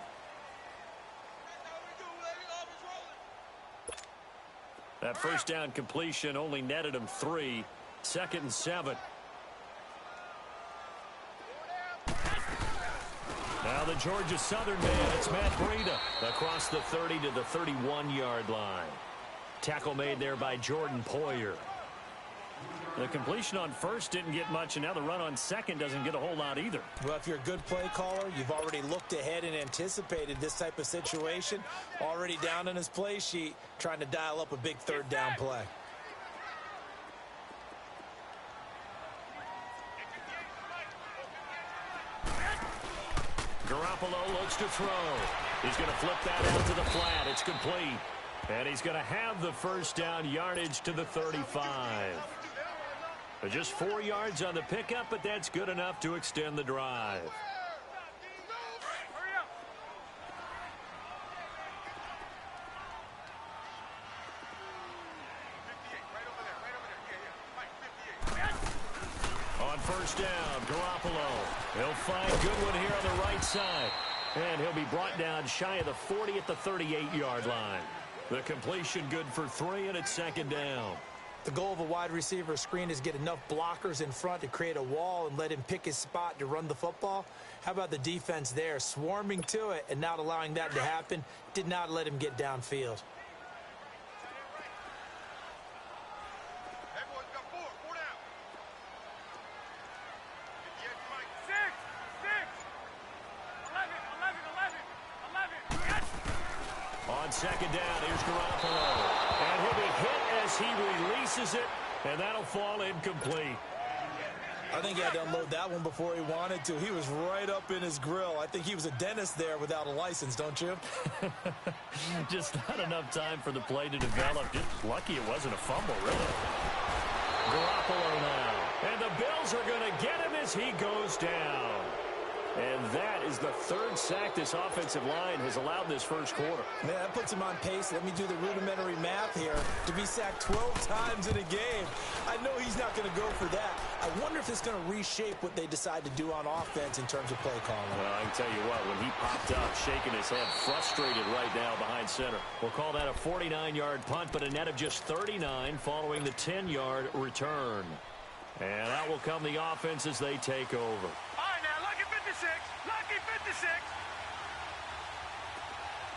That 1st down completion only netted him 3. 2nd and 7. Now the Georgia Southern man, it's Matt Breida across the 30 to the 31-yard line. Tackle made there by Jordan Poyer. The completion on 1st didn't get much, and now the run on 2nd doesn't get a whole lot either. Well, if you're a good play caller, you've already looked ahead and anticipated this type of situation. Already down on his play sheet, trying to dial up a big 3rd down play. Garoppolo looks to throw. He's going to flip that out to the flat. It's complete. And he's going to have the 1st down yardage to the 35. Just 4 yards on the pickup, but that's good enough to extend the drive. On 1st down, Garoppolo. He'll find Goodwin here on the right side. And he'll be brought down shy of the 40 at the 38-yard line. The completion good for 3, and it's 2nd down. The goal of a wide receiver screen is get enough blockers in front to create a wall and let him pick his spot to run the football. How about the defense there, swarming to it and not allowing that to happen? Did not let him get downfield. On 2nd down, here's Garoppolo. And he'll be hit as he releases it, and that'll fall incomplete. I think he had to unload that one before he wanted to. He was right up in his grill. I think he was a dentist there without a license, don't you? Just not enough time for the play to develop. Just lucky it wasn't a fumble, really. Garoppolo now. And the Bills are going to get him as he goes down. And that is the 3rd sack this offensive line has allowed this 1st quarter. Man, that puts him on pace. Let me do the rudimentary math here. To be sacked 12 times in a game. I know he's not going to go for that. I wonder if it's going to reshape what they decide to do on offense in terms of play calling. Well, I can tell you what, when he popped up, shaking his head, frustrated right now behind center. We'll call that a 49-yard punt, but a net of just 39 following the 10-yard return. And out will come the offense as they take over. All right, now, lucky 56. Lucky 56.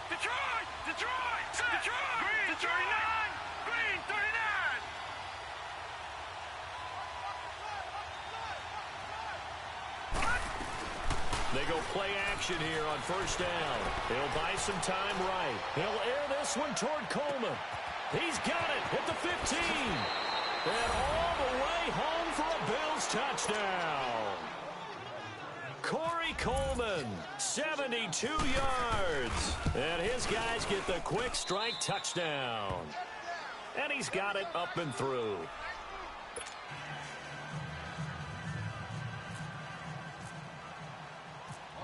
Detroit! Detroit! Set. Detroit! Green, Detroit! 39! Green, 39! They go play action here on first down. He'll buy some time right. He'll air this one toward Coleman. He's got it at the 15. And all the way home for a Bills touchdown. Corey Coleman, 72 yards. And his guys get the quick strike touchdown. And he's got it up and through.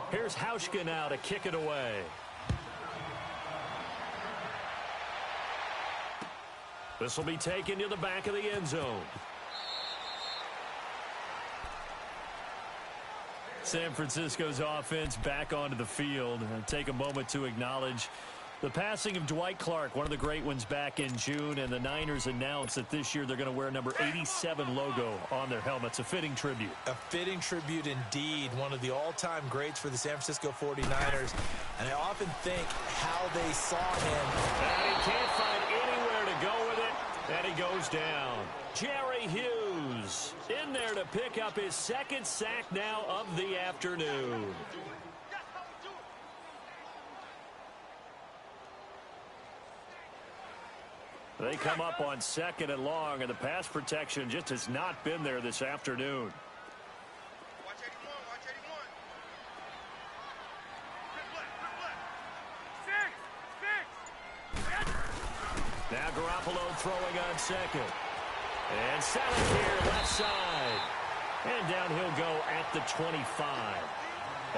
Here's Hauschka now to kick it away. This will be taken to the back of the end zone. San Francisco's offense back onto the field. And take a moment to acknowledge the passing of Dwight Clark, one of the great ones back in June, and the Niners announced that this year they're going to wear number 87 logo on their helmets. A fitting tribute. A fitting tribute indeed. One of the all-time greats for the San Francisco 49ers. And I often think how they saw him. And he can't find anywhere to go with it, and he goes down. Jerry Hughes in there to pick up his second sack now of the afternoon. They come up on second and long, and the pass protection just has not been there this afternoon. Watch 81, watch 81. Six. Now Garoppolo throwing on second. And Saleh here, left side. And down he'll go at the 25.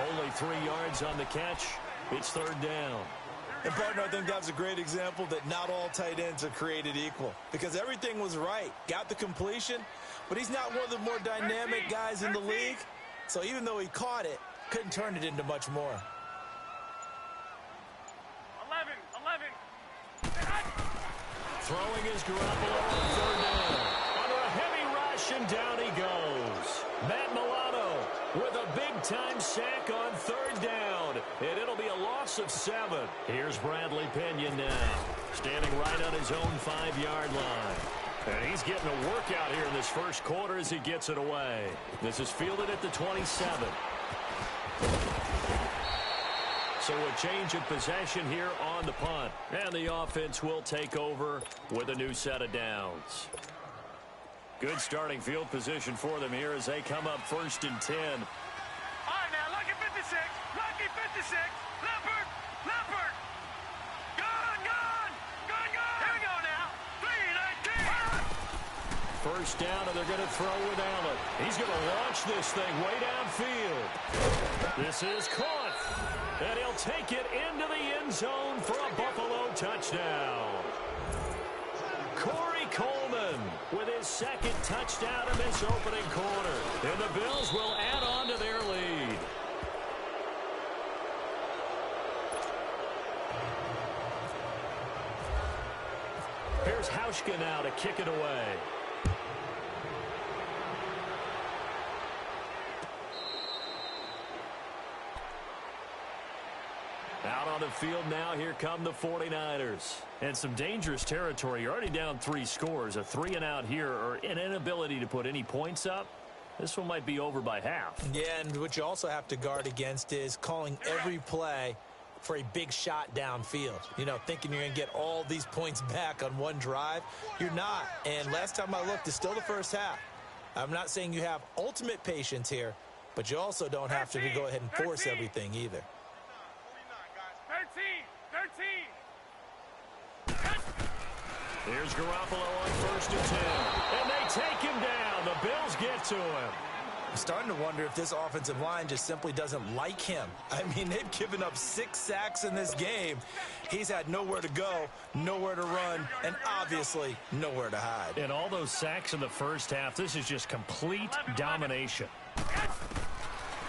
Only 3 yards on the catch. It's third down. And, partner, I think that's a great example that not all tight ends are created equal. Because everything was right. Got the completion, but he's not one of the more dynamic guys in the league. So even though he caught it, couldn't turn it into much more. 11. Throwing is Garoppolo on third down. Under a heavy rush, and down he goes. Matt Milano with a big-time sack on third down. And it'll be a loss of 7. Here's Bradley Pinion now, standing right on his own 5-yard line. And he's getting a workout here in this first quarter as he gets it away. This is fielded at the 27. So a change of possession here on the punt. And the offense will take over with a new set of downs. Good starting field position for them here as they come up first and 10. All right, now, lucky 56. Lucky 56. Leopard. Leopard. Gone, gone. Gone, gone. Here we go now. 3-19. First down, and they're going to throw with Allen. He's going to launch this thing way downfield. This is caught. And he'll take it into the end zone for a Buffalo touchdown. Corey Coleman with his second touchdown in this opening quarter. And the Bills will add on to their lead. Here's Hauschka now to kick it away. Out on the field now, here come the 49ers. And some dangerous territory. You're already down 3 scores. A 3-and-out here, or an inability to put any points up. This one might be over by half. Yeah, and what you also have to guard against is calling every play for a big shot downfield. You know, thinking you're going to get all these points back on one drive. You're not. And last time I looked, it's still the first half. I'm not saying you have ultimate patience here, but you also don't have to go ahead and force everything either. 13. Here's Garoppolo on first and 10. And they take him down. The Bills get to him. I'm starting to wonder if this offensive line just simply doesn't like him. I mean, they've given up 6 sacks in this game. He's had nowhere to go, nowhere to run, and obviously nowhere to hide. And all those sacks in the first half, this is just complete domination.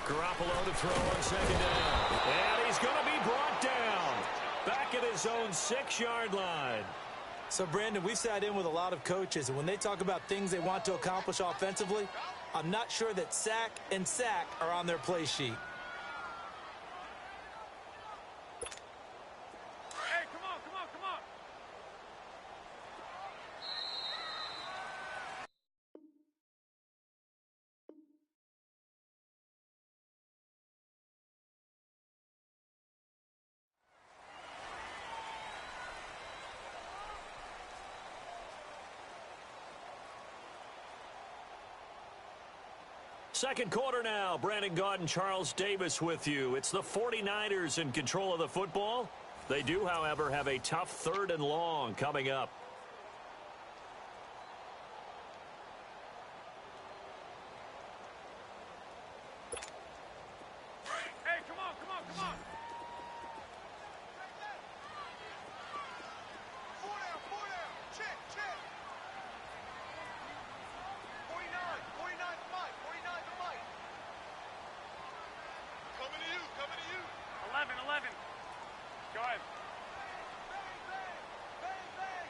Garoppolo to throw on second down. And he's going to be brought down. Back at his own 6-yard line. So, Brandon, we've sat in with a lot of coaches, and when they talk about things they want to accomplish offensively, I'm not sure that sack and sack are on their play sheet. Hey, come on, come on, come on. Second quarter now. Brandon Gaudin, Charles Davis with you. It's the 49ers in control of the football. They do, however, have a tough 3rd and long coming up. Hey, come on, come on, come on. 4 down. Check, check. 49 to Mike, 49 to Mike. Coming to you, coming to you. 11. Go ahead. Bang, bang, bang, bang.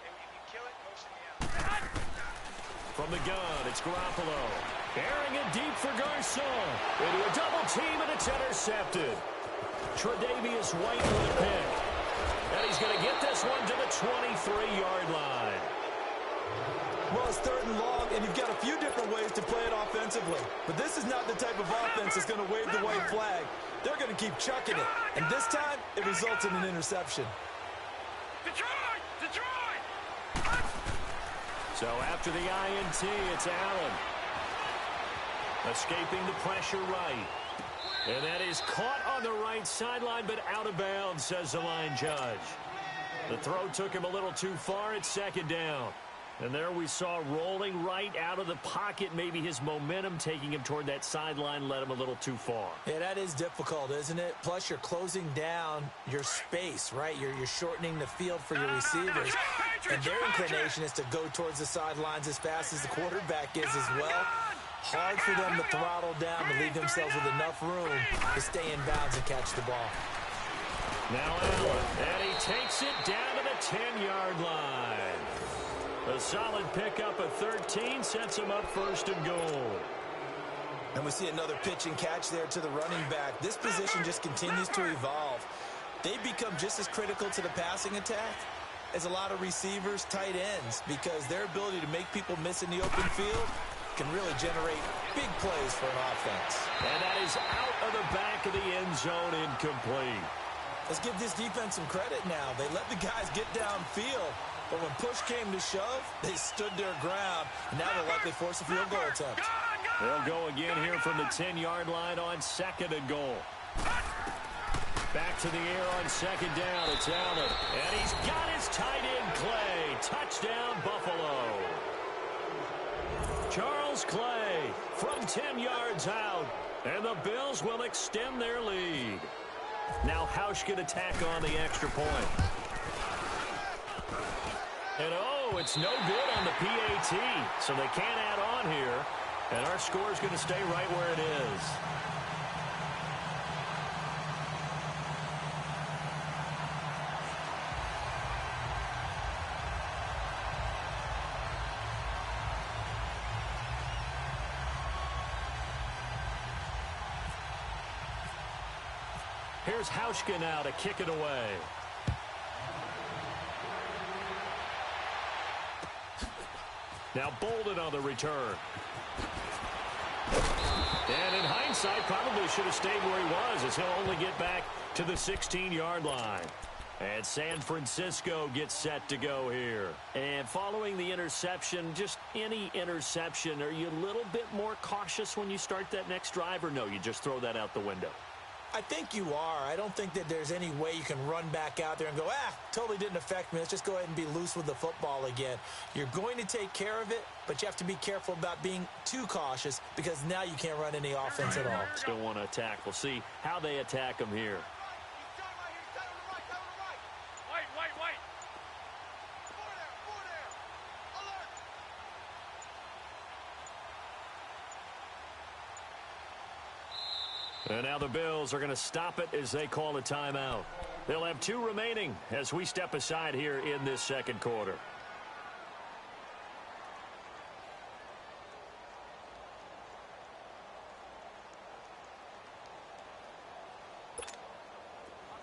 And if you kill it, motion me out. From the gun, it's Garoppolo. Airing it deep for Garcon. Into a double team, and it's intercepted. Tre'Davious White with a pick. And he's going to get this one to the 23-yard line. Well, it's 3rd and long, and you've got a few different ways to play it offensively. But this is not the type of offense that's going to wave the white flag. They're going to keep chucking it. And this time, it results in an interception. Detroit! So after the INT, it's Allen. Escaping the pressure right. And that is caught on the right sideline, but out of bounds, says the line judge. The throw took him a little too far. It's 2nd down. And there we saw rolling right out of the pocket. Maybe his momentum taking him toward that sideline led him a little too far. Yeah, that is difficult, isn't it? Plus, you're closing down your space, right? You're shortening the field for your receivers. And their inclination is to go towards the sidelines as fast as the quarterback is as well. Hard for them to throttle down to leave themselves with enough room to stay in bounds and catch the ball. Now Allen, and he takes it down to the 10-yard line. A solid pickup of 13 sets him up 1st and goal. And we see another pitch and catch there to the running back. This position just continues to evolve. They become just as critical to the passing attack as a lot of receivers, tight ends, because their ability to make people miss in the open field can really generate big plays for an offense. And that is out of the back of the end zone, incomplete. Let's give this defense some credit now. They let the guys get downfield, but when push came to shove, they stood their ground. And now they'll likely force a field goal attempt. They'll go again here from the 10-yard line on 2nd and goal. Back to the air on 2nd down. It's Allen. And he's got his tight end, Clay. Touchdown, Buffalo. Charles Clay from 10 yards out. And the Bills will extend their lead. Now Hausch can attack on the extra point. And oh, it's no good on the PAT. So they can't add on here. And our score is going to stay right where it is. Here's Hauschka now to kick it away. Now Bolden on the return. And in hindsight, probably should have stayed where he was, as he'll only get back to the 16-yard line. And San Francisco gets set to go here. And following the interception, just any interception, are you a little bit more cautious when you start that next drive, or no, you just throw that out the window? I think you are. I don't think that there's any way you can run back out there and go, totally didn't affect me. Let's just go ahead and be loose with the football again. You're going to take care of it, but you have to be careful about being too cautious because now you can't run any offense at all. Still want to attack. We'll see how they attack him here. And now the Bills are going to stop it as they call a timeout. They'll have 2 remaining as we step aside here in this second quarter.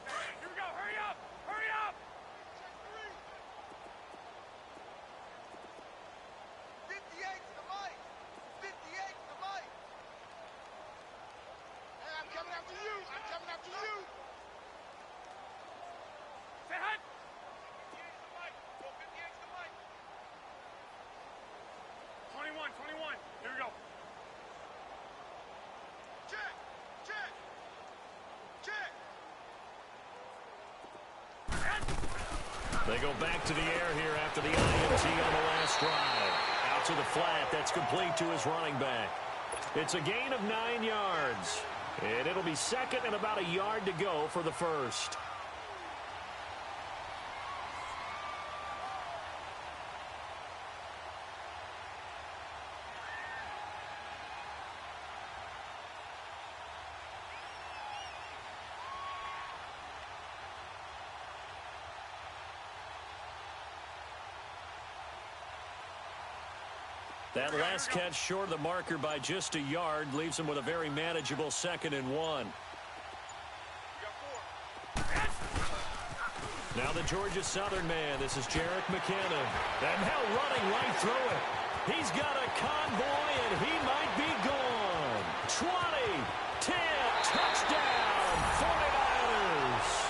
Here we go. Hurry up. Hurry up. 58 to the mic. 58 to the mic. Hey, I'm coming after you. I'm coming after you. Say hi. 58 to the mic. Go 58 to the mic. 21. Here we go. Check. Check. Check. They go back to the air here after the INT on the last drive. Out to the flat. That's complete to his running back. It's a gain of 9 yards. And it'll be second and about a yard to go for the first. That last catch short of the marker by just a yard leaves him with a very manageable 2nd and 1. Now the Georgia Southern man. This is Jerick McKinnon. And now running right through it. He's got a convoy, and he might be gone. 20, 10, touchdown, 49ers.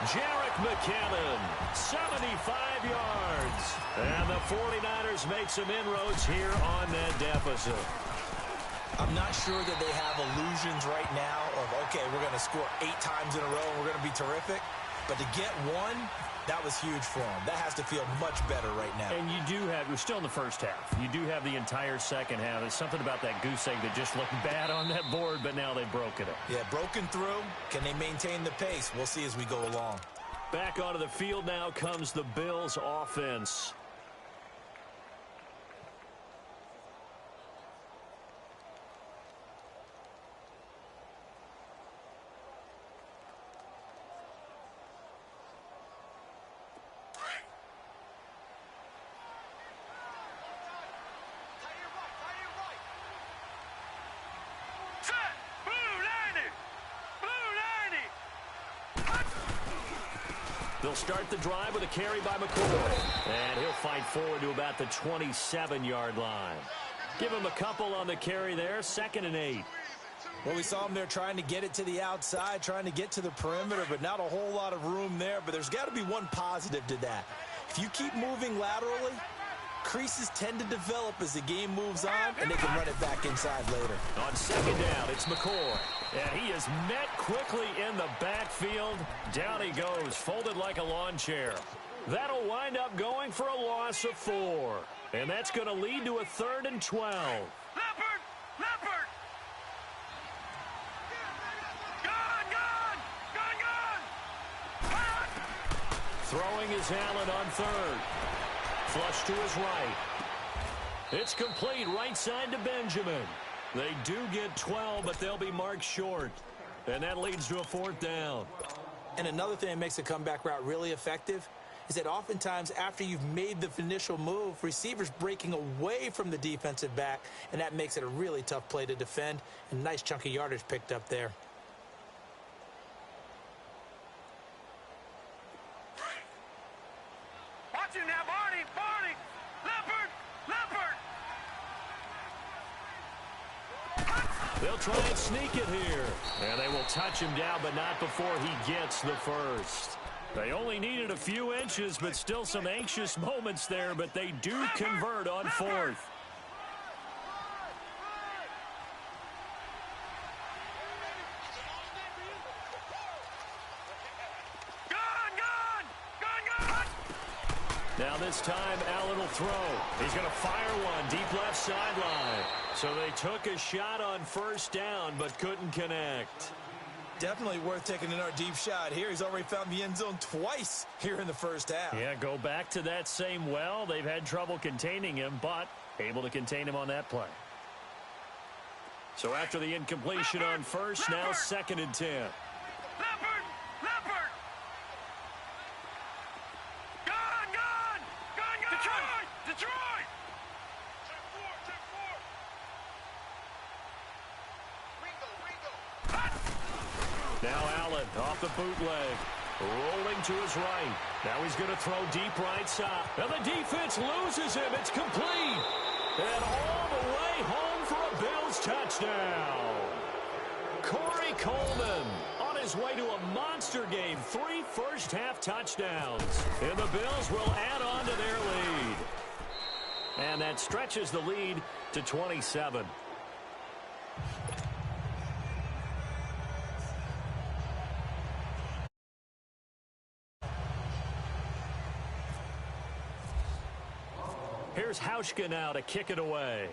Jerick McKinnon, 75 yards. And the 49ers make some inroads here on that deficit. I'm not sure that they have illusions right now of, okay, we're going to score 8 times in a row and we're going to be terrific. But to get 1, that was huge for them. That has to feel much better right now. And you do have, we're still in the first half. You do have the entire second half. There's something about that goose egg that just looked bad on that board, but now they've broken it. Yeah, broken through. Can they maintain the pace? We'll see as we go along. Back onto the field now comes the Bills offense. They'll start the drive with a carry by McCoy. And he'll fight forward to about the 27-yard line. Give him a couple on the carry there. 2nd and 8. Well, we saw him there trying to get it to the outside, trying to get to the perimeter, but not a whole lot of room there. But there's got to be one positive to that. If you keep moving laterally, creases tend to develop as the game moves on, and they can run it back inside later. On 2nd down, it's McCoy. And he is met quickly in the backfield. Down he goes, folded like a lawn chair. That'll wind up going for a loss of 4. And that's going to lead to a 3rd and 12. Leopard! Leopard! Gun! Gun! Gun! Gun! Throwing is Allen on 3rd. Flush to his right. It's complete right side to Benjamin. They do get 12, but they'll be marked short. And that leads to a 4th down. And another thing that makes a comeback route really effective is that oftentimes after you've made the initial move, receivers breaking away from the defensive back, and that makes it a really tough play to defend. And nice chunk of yardage picked up there. Watch him now, Barney! Barney! Leopard! Leopard! They'll try and sneak it here. And they will touch him down, but not before he gets the first. They only needed a few inches, but still some anxious moments there, but they do convert on 4th. Now this time, Allen will throw. He's going to fire one deep left sideline. So they took a shot on first down, but couldn't connect. Definitely worth taking another deep shot here. He's already found the end zone twice here in the first half. Yeah, go back to that same well. They've had trouble containing him, but able to contain him on that play. So after the incompletion on first, now 2nd and 10. Leopard! Leopard! Gun! Gun! Gun! Gun! Detroit! Detroit! Check 4! Check 4! Ringo! Now Allen off the bootleg. Rolling to his right. Now he's going to throw deep right side. And the defense loses him. It's complete. And all the way home for a Bills touchdown. Corey Coleman on his way to a monster game. 3 first-half touchdowns. And the Bills will add on to their lead. And that stretches the lead to 27. Here's Hauschka now to kick it away.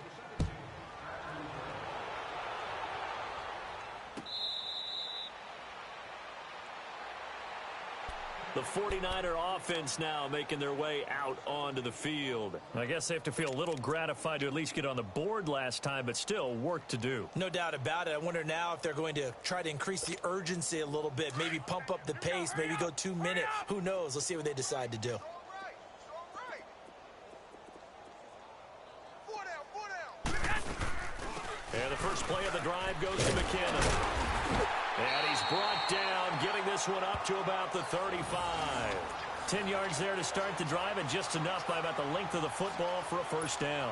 The 49er offense now making their way out onto the field. I guess they have to feel a little gratified to at least get on the board last time, but still work to do. No doubt about it. I wonder now if they're going to try to increase the urgency a little bit, maybe pump up the pace, maybe go 2 minute. Who knows? Let's see what they decide to do. And the first play of the drive goes to McKinnon. And he's brought down, getting this one up to about the 35. 10 yards there to start the drive, and just enough by about the length of the football for a first down.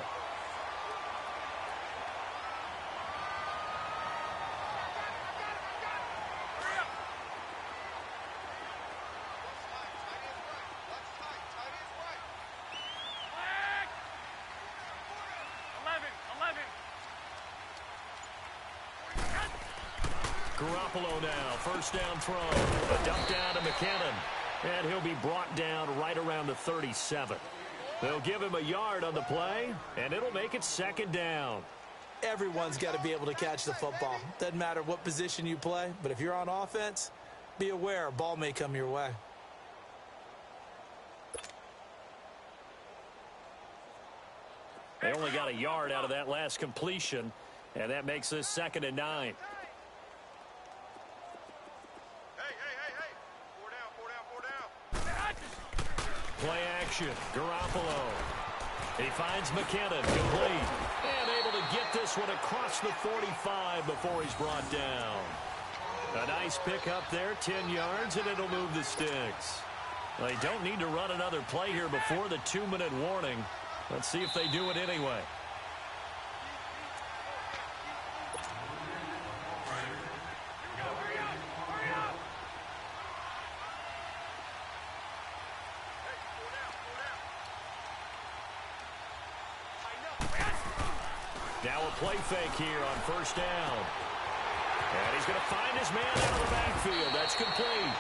Garoppolo now, first down throw. A dump down to McKinnon. And he'll be brought down right around the 37. They'll give him a yard on the play, and it'll make it 2nd down. Everyone's got to be able to catch the football. Doesn't matter what position you play, but if you're on offense, be aware a ball may come your way. They only got a yard out of that last completion, and that makes this 2nd and 9. Play action. Garoppolo. He finds McKinnon. Complete. And able to get this one across the 45 before he's brought down. A nice pickup there. 10 yards, and it'll move the sticks. They don't need to run another play here before the 2-minute warning. Let's see if they do it anyway. Now a play fake here on first down. And he's going to find his man out of the backfield. That's complete.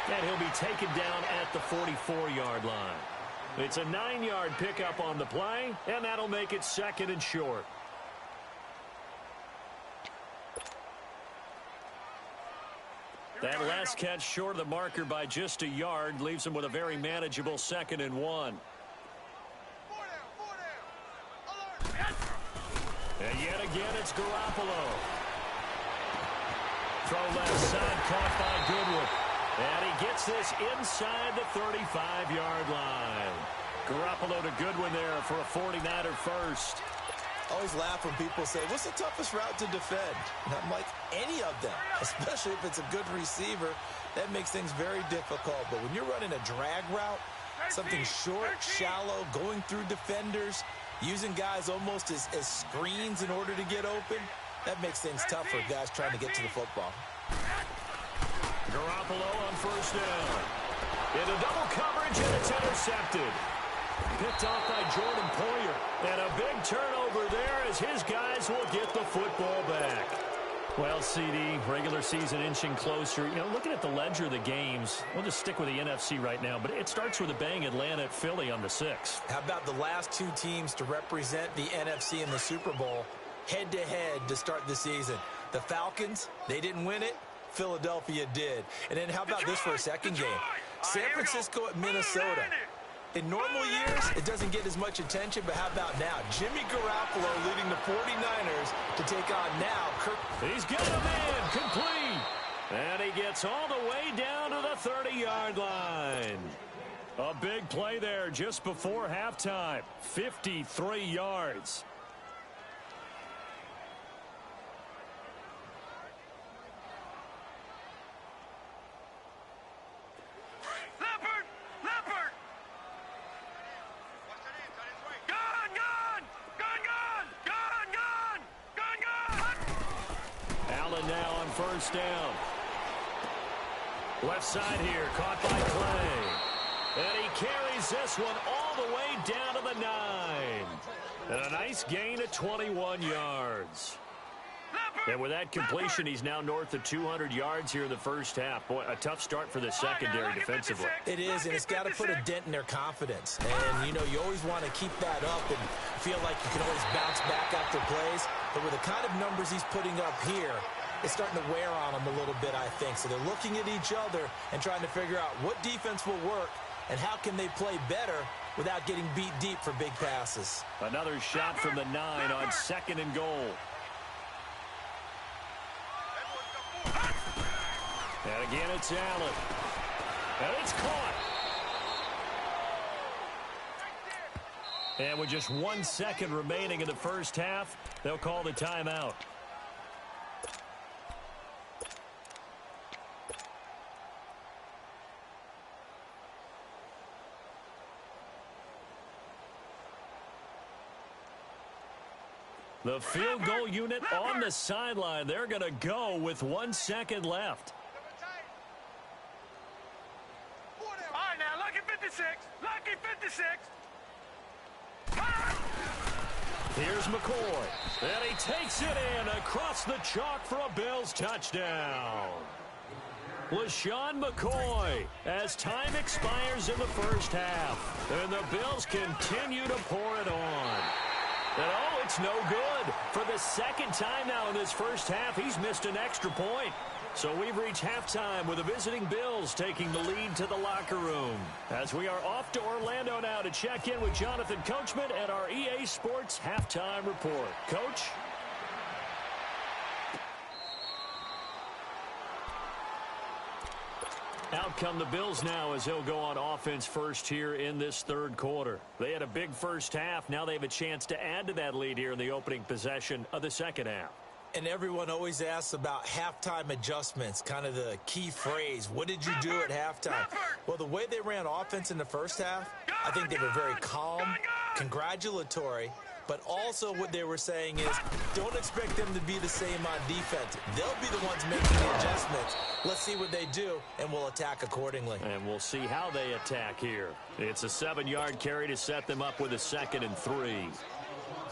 And he'll be taken down at the 44-yard line. It's a 9-yard pickup on the play, and that'll make it 2nd and short. That last catch short of the marker by just a yard leaves him with a very manageable 2nd and 1. And yet again, it's Garoppolo. Throw left side, caught by Goodwin. And he gets this inside the 35-yard line. Garoppolo to Goodwin there for a 49er first. Always laugh when people say, what's the toughest route to defend? And I'm like, any of them, especially if it's a good receiver. That makes things very difficult. But when you're running a drag route, something short, shallow, going through defenders, using guys almost as screens in order to get open, that makes things tough for guys trying to get to the football. Garoppolo on first down. Into double coverage, and it's intercepted. Picked off by Jordan Poyer. And a big turnover there as his guys will get the football back. Well, CD, regular season inching closer. You know, looking at the ledger of the games, we'll just stick with the NFC right now, but it starts with a bang, Atlanta at Philly on the 6th. How about the last two teams to represent the NFC in the Super Bowl head-to-head to start the season? The Falcons, they didn't win it. Philadelphia did. And then how about this for a second game? San Francisco at Minnesota. In normal years, it doesn't get as much attention, but how about now? Jimmy Garoppolo leading the 49ers to take on now Kirk. He's got a man complete. And he gets all the way down to the 30-yard line. A big play there just before halftime. 53 yards. First down. Left side here, caught by Clay. And he carries this one all the way down to the 9. And a nice gain of 21 yards. And with that completion, he's now north of 200 yards here in the first half. Boy, a tough start for the secondary defensively. It is, and it's got to put a dent in their confidence. And, you know, you always want to keep that up and feel like you can always bounce back after plays. But with the kind of numbers he's putting up here, it's starting to wear on them a little bit, I think. So they're looking at each other and trying to figure out what defense will work and how can they play better without getting beat deep for big passes. Another shot from the 9 on 2nd and goal. And again, it's Allen. And it's caught. And with just 1 second remaining in the first half, they'll call the timeout. The field goal unit on the sideline. They're going to go with 1 second left. All right, now, lucky 56. Lucky 56. Here's McCoy. And he takes it in across the chalk for a Bills touchdown. LaShawn McCoy as time expires in the first half. And the Bills continue to pour it on. And oh, it's no good. For the second time now in this first half, he's missed an extra point. So we've reached halftime with the visiting Bills taking the lead to the locker room. As we are off to Orlando now to check in with Jonathan Coachman at our EA Sports Halftime Report. Coach? Out come the Bills now as they'll go on offense first here in this third quarter. They had a big first half. Now they have a chance to add to that lead here in the opening possession of the second half. And everyone always asks about halftime adjustments, kind of the key phrase. What did you do at halftime? Well, the way they ran offense in the first half, I think they were very calm, congratulatory, but also what they were saying is don't expect them to be the same on defense. They'll be the ones making the adjustments. Let's see what they do, and we'll attack accordingly. And we'll see how they attack here. It's a 7-yard carry to set them up with a 2nd and 3.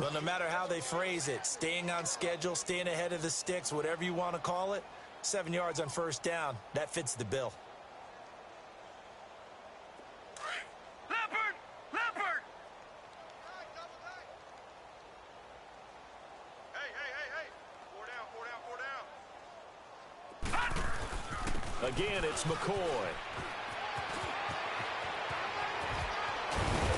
Well, no matter how they phrase it, staying on schedule, staying ahead of the sticks, whatever you want to call it, 7 yards on first down, that fits the bill. Leopard! Hey! 4 down. Again, it's McCoy.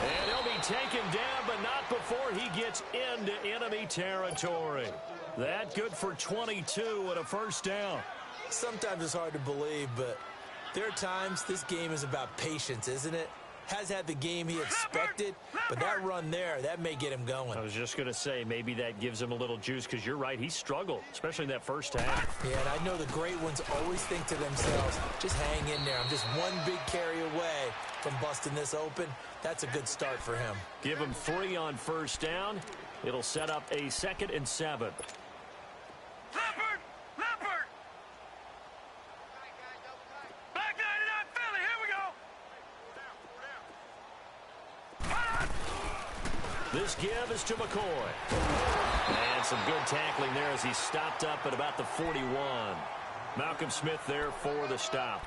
And he'll be taken down, but not before he gets into enemy territory. That good for 22 and a first down. Sometimes it's hard to believe, but there are times this game is about patience, isn't it? Has had the game he expected, but that run there, that may get him going. I was just going to say, maybe that gives him a little juice, because you're right, he struggled, especially in that first half. Yeah, and I know the great ones always think to themselves, just hang in there. I'm just one big carry away from busting this open. That's a good start for him. Give him 3 on first down. It'll set up a 2nd and 7. Leopard! Back 99 Philly, here we go! This give is to McCoy. And some good tackling there as he stopped up at about the 41. Malcolm Smith there for the stop.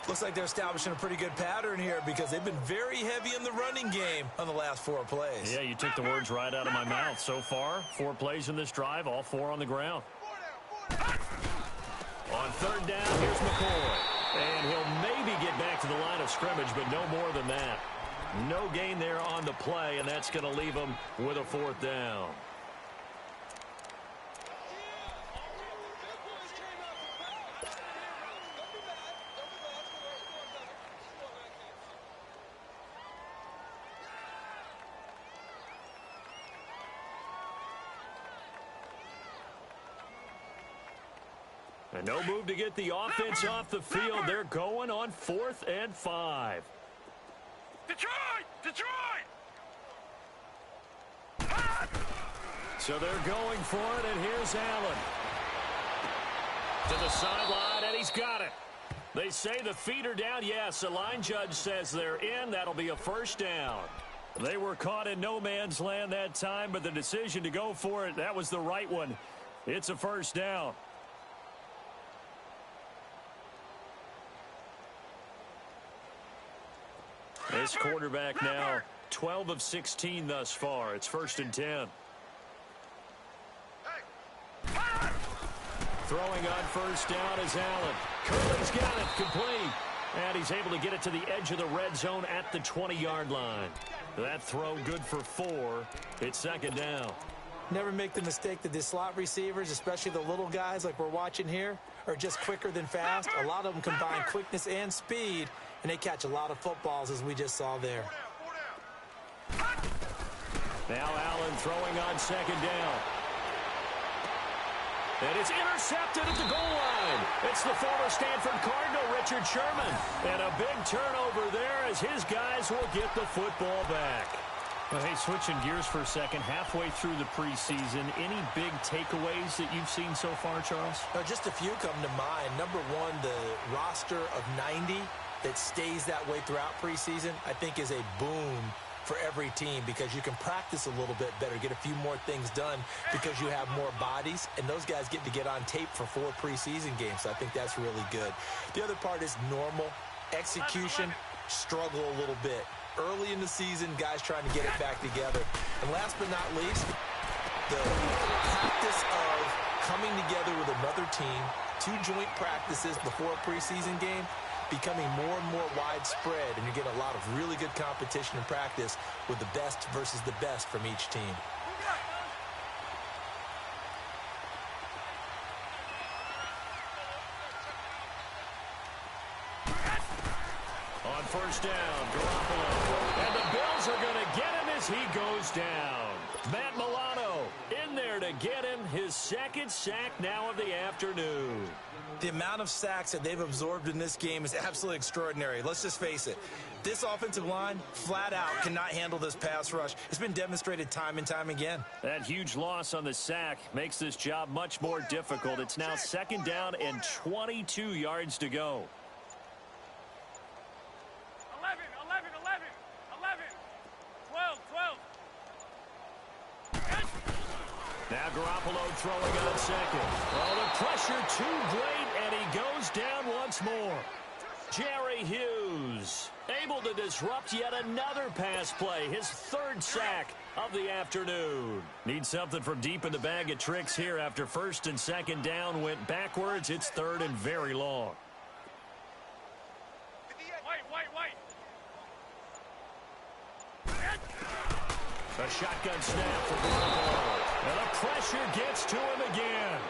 Looks like they're establishing a pretty good pattern here because they've been very heavy in the running game on the last 4 plays. Yeah, you took the words right out of my mouth. So far, 4 plays in this drive, all 4 on the ground. On third down, here's McCoy. And he'll maybe get back to the line of scrimmage, but no more than that. No gain there on the play, and that's going to leave him with a 4th down. And no move to get the offense off the field. They're going on 4th and 5. Detroit! Detroit! So they're going for it, and here's Allen. To the sideline, and he's got it. They say the feet are down. Yes, the line judge says they're in. That'll be a 1st down. They were caught in no man's land that time, but the decision to go for it, that was the right one. It's a 1st down. This quarterback now 12 of 16 thus far. It's 1st and 10. Throwing on 1st down is Allen. Curley's got it, complete. And he's able to get it to the edge of the red zone at the 20-yard line. That throw good for 4. It's 2nd down. Never make the mistake that the slot receivers, especially the little guys like we're watching here, are just quicker than fast. A lot of them combine quickness and speed, and they catch a lot of footballs, as we just saw there. Now Allen throwing on 2nd down. And it's intercepted at the goal line. It's the former Stanford Cardinal, Richard Sherman. And a big turnover there as his guys will get the football back. Well, hey, switching gears for a second, halfway through the preseason, any big takeaways that you've seen so far, Charles? Just a few come to mind. Number one, the roster of 90 that stays that way throughout preseason, I think is a boom for every team because you can practice a little bit better, get a few more things done because you have more bodies, and those guys get to get on tape for 4 preseason games, so I think that's really good. The other part is normal execution, struggle a little bit. Early in the season, guys trying to get it back together. And last but not least, the practice of coming together with another team, 2 joint practices before a preseason game, becoming more and more widespread, and you get a lot of really good competition in practice with the best versus the best from each team. On 1st down, Garoppolo. And the Bills are going to get him as he goes down. Matt Milano in there to get him his 2nd sack now of the afternoon. The amount of sacks that they've absorbed in this game is absolutely extraordinary. Let's just face it. This offensive line, flat out, cannot handle this pass rush. It's been demonstrated time and time again. That huge loss on the sack makes this job much more difficult. It's now 2nd down and 22 yards to go. 11, 11, 11, 11, 12, 12. Now Garoppolo throwing on 2nd. Oh, the pressure too great, and he goes down once more. Jerry Hughes able to disrupt yet another pass play, his 3rd sack of the afternoon. Need something from deep in the bag of tricks here after 1st and 2nd down went backwards. It's 3rd and very long. A shotgun snap for Garoppolo. And the pressure gets to him again.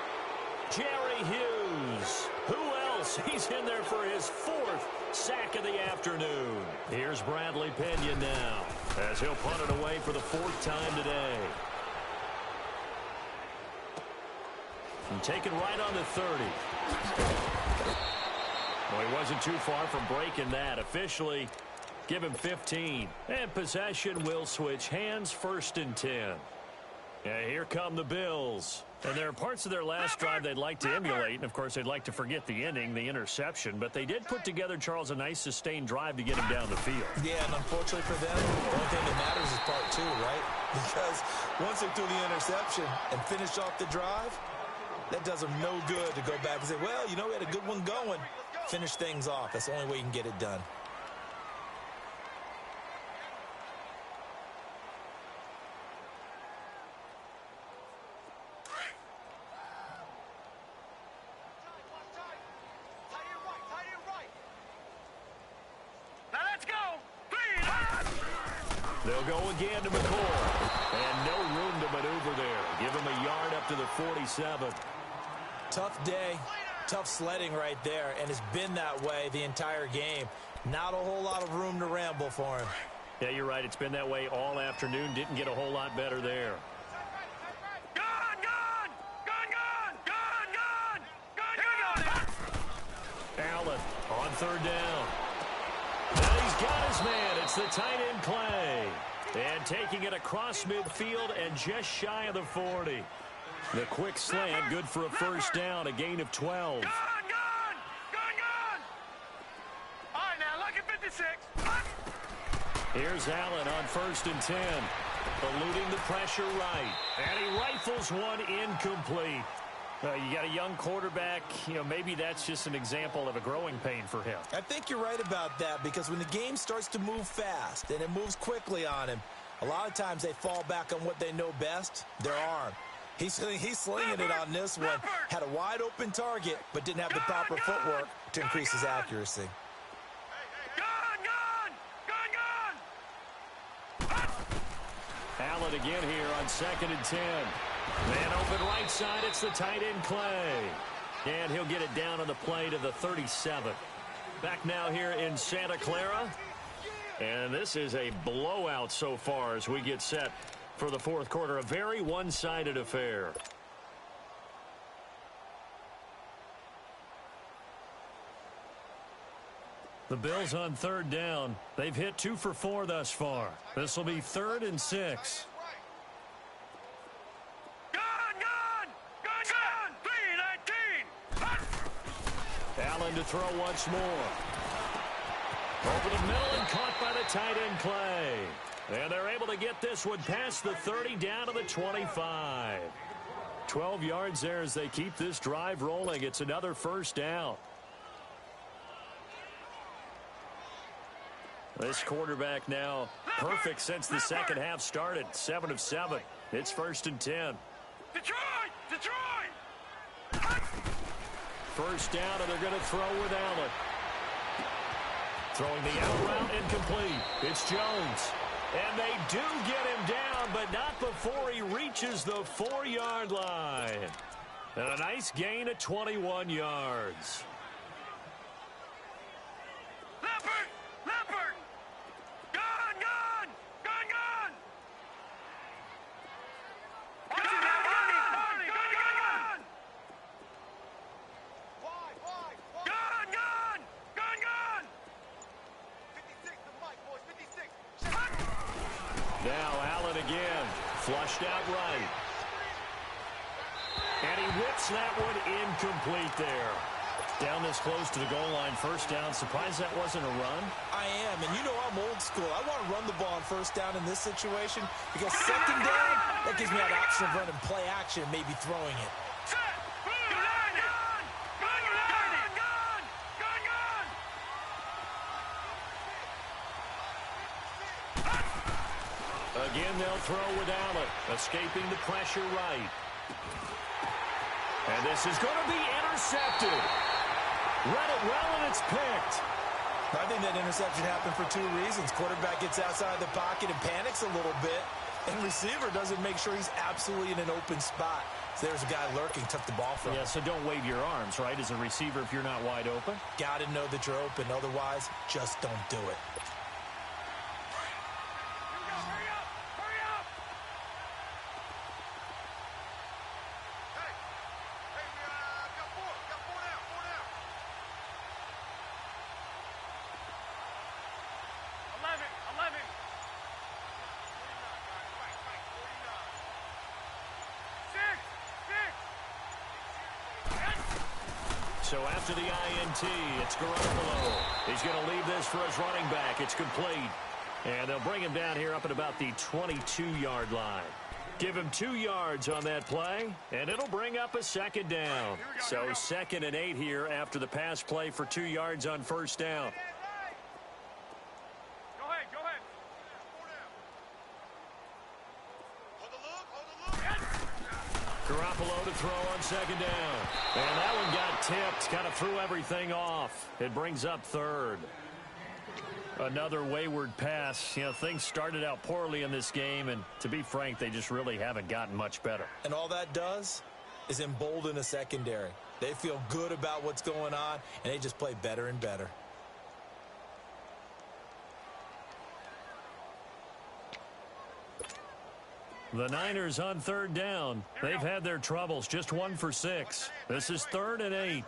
Jerry Hughes. Who else? He's in there for his 4th sack of the afternoon. Here's Bradley Pinion now as he'll punt it away for the 4th time today. And taken right on the 30. Well, he wasn't too far from breaking that. Officially, give him 15. And possession will switch hands, 1st and 10. And here come the Bills. And there are parts of their last drive they'd like to emulate. And, of course, they'd like to forget the inning, the interception. But they did put together, Charles, a nice sustained drive to get him down the field. Yeah, and unfortunately for them, the only thing that matters is part two, right? Because once they threw the interception and finished off the drive, that does them no good to go back and say, well, you know, we had a good one going. Finish things off. That's the only way you can get it done. They'll go again to McCoy. And no room to maneuver there. Give him a yard up to the 47. Tough day, tough sledding right there, and it's been that way the entire game. Not a whole lot of room to ramble for him. Yeah, you're right. It's been that way all afternoon. Didn't get a whole lot better there. Allen on third down. And he's got his man. It's the tight end Clay. And taking it across midfield and just shy of the 40. The quick slant, good for a first down, a gain of 12. All right, now, look at 56. Here's Allen on 1st and 10. Eluding the pressure right. And he rifles one incomplete. You got a young quarterback. You know, maybe that's just an example of a growing pain for him. I think you're right about that, because when the game starts to move fast and it moves quickly on him, a lot of times they fall back on what they know best, their arm. He's slinging it on this one. Had a wide open target, but didn't have the proper footwork to increase his accuracy. Allen again here on 2nd and 10. Man open right side, it's the tight end Clay. And he'll get it down on the play to the 37. Back now here in Santa Clara. And this is a blowout so far as we get set for the fourth quarter. A very one-sided affair. The Bills on third down. They've hit 2 for 4 thus far. This will be 3rd and 6. Allen to throw once more. Over the middle and caught by the tight end Clay. And they're able to get this one past the 30 down to the 25. 12 yards there as they keep this drive rolling. It's another first down. This quarterback now perfect since the second half started. 7 of 7. It's 1st and 10. Detroit! First down, and they're going to throw with Allen. Throwing the out route incomplete. It's Jones. And they do get him down, but not before he reaches the 4-yard line. And a nice gain of 21 yards. Leopard! Gun! Now Allen again. Flushed out right. And he whips that one incomplete there. Down this close to the goal line, first down. Surprised that wasn't a run? I am, and you know I'm old school. I want to run the ball on first down in this situation, because second down, that gives me that option of running play action, maybe throwing it. Again, they'll throw with Allen, escaping the pressure right. And this is going to be intercepted. Read it well, and it's picked. I think that interception happened for 2 reasons. Quarterback gets outside the pocket and panics a little bit, and receiver doesn't make sure he's absolutely in an open spot. So there's a guy lurking, took the ball from him. Yeah, so don't wave your arms, right, as a receiver if you're not wide open. Got to know that you're open. Otherwise, just don't do it. So after the INT, it's Garoppolo. He's going to leave this for his running back. It's complete. And they'll bring him down here up at about the 22-yard line. Give him 2 yards on that play, and it'll bring up a second down. So 2nd and 8 here after the pass play for 2 yards on first down. Go ahead. Garoppolo to throw on 2nd down. And that one got tipped, kind of threw everything off. It brings up 3rd. Another wayward pass. You know, things started out poorly in this game, and to be frank, they just really haven't gotten much better. And all that does is embolden a secondary. They feel good about what's going on, and they just play better and better. The Niners on 3rd down. They've had their troubles, just 1 for 6. This is 3rd and 8.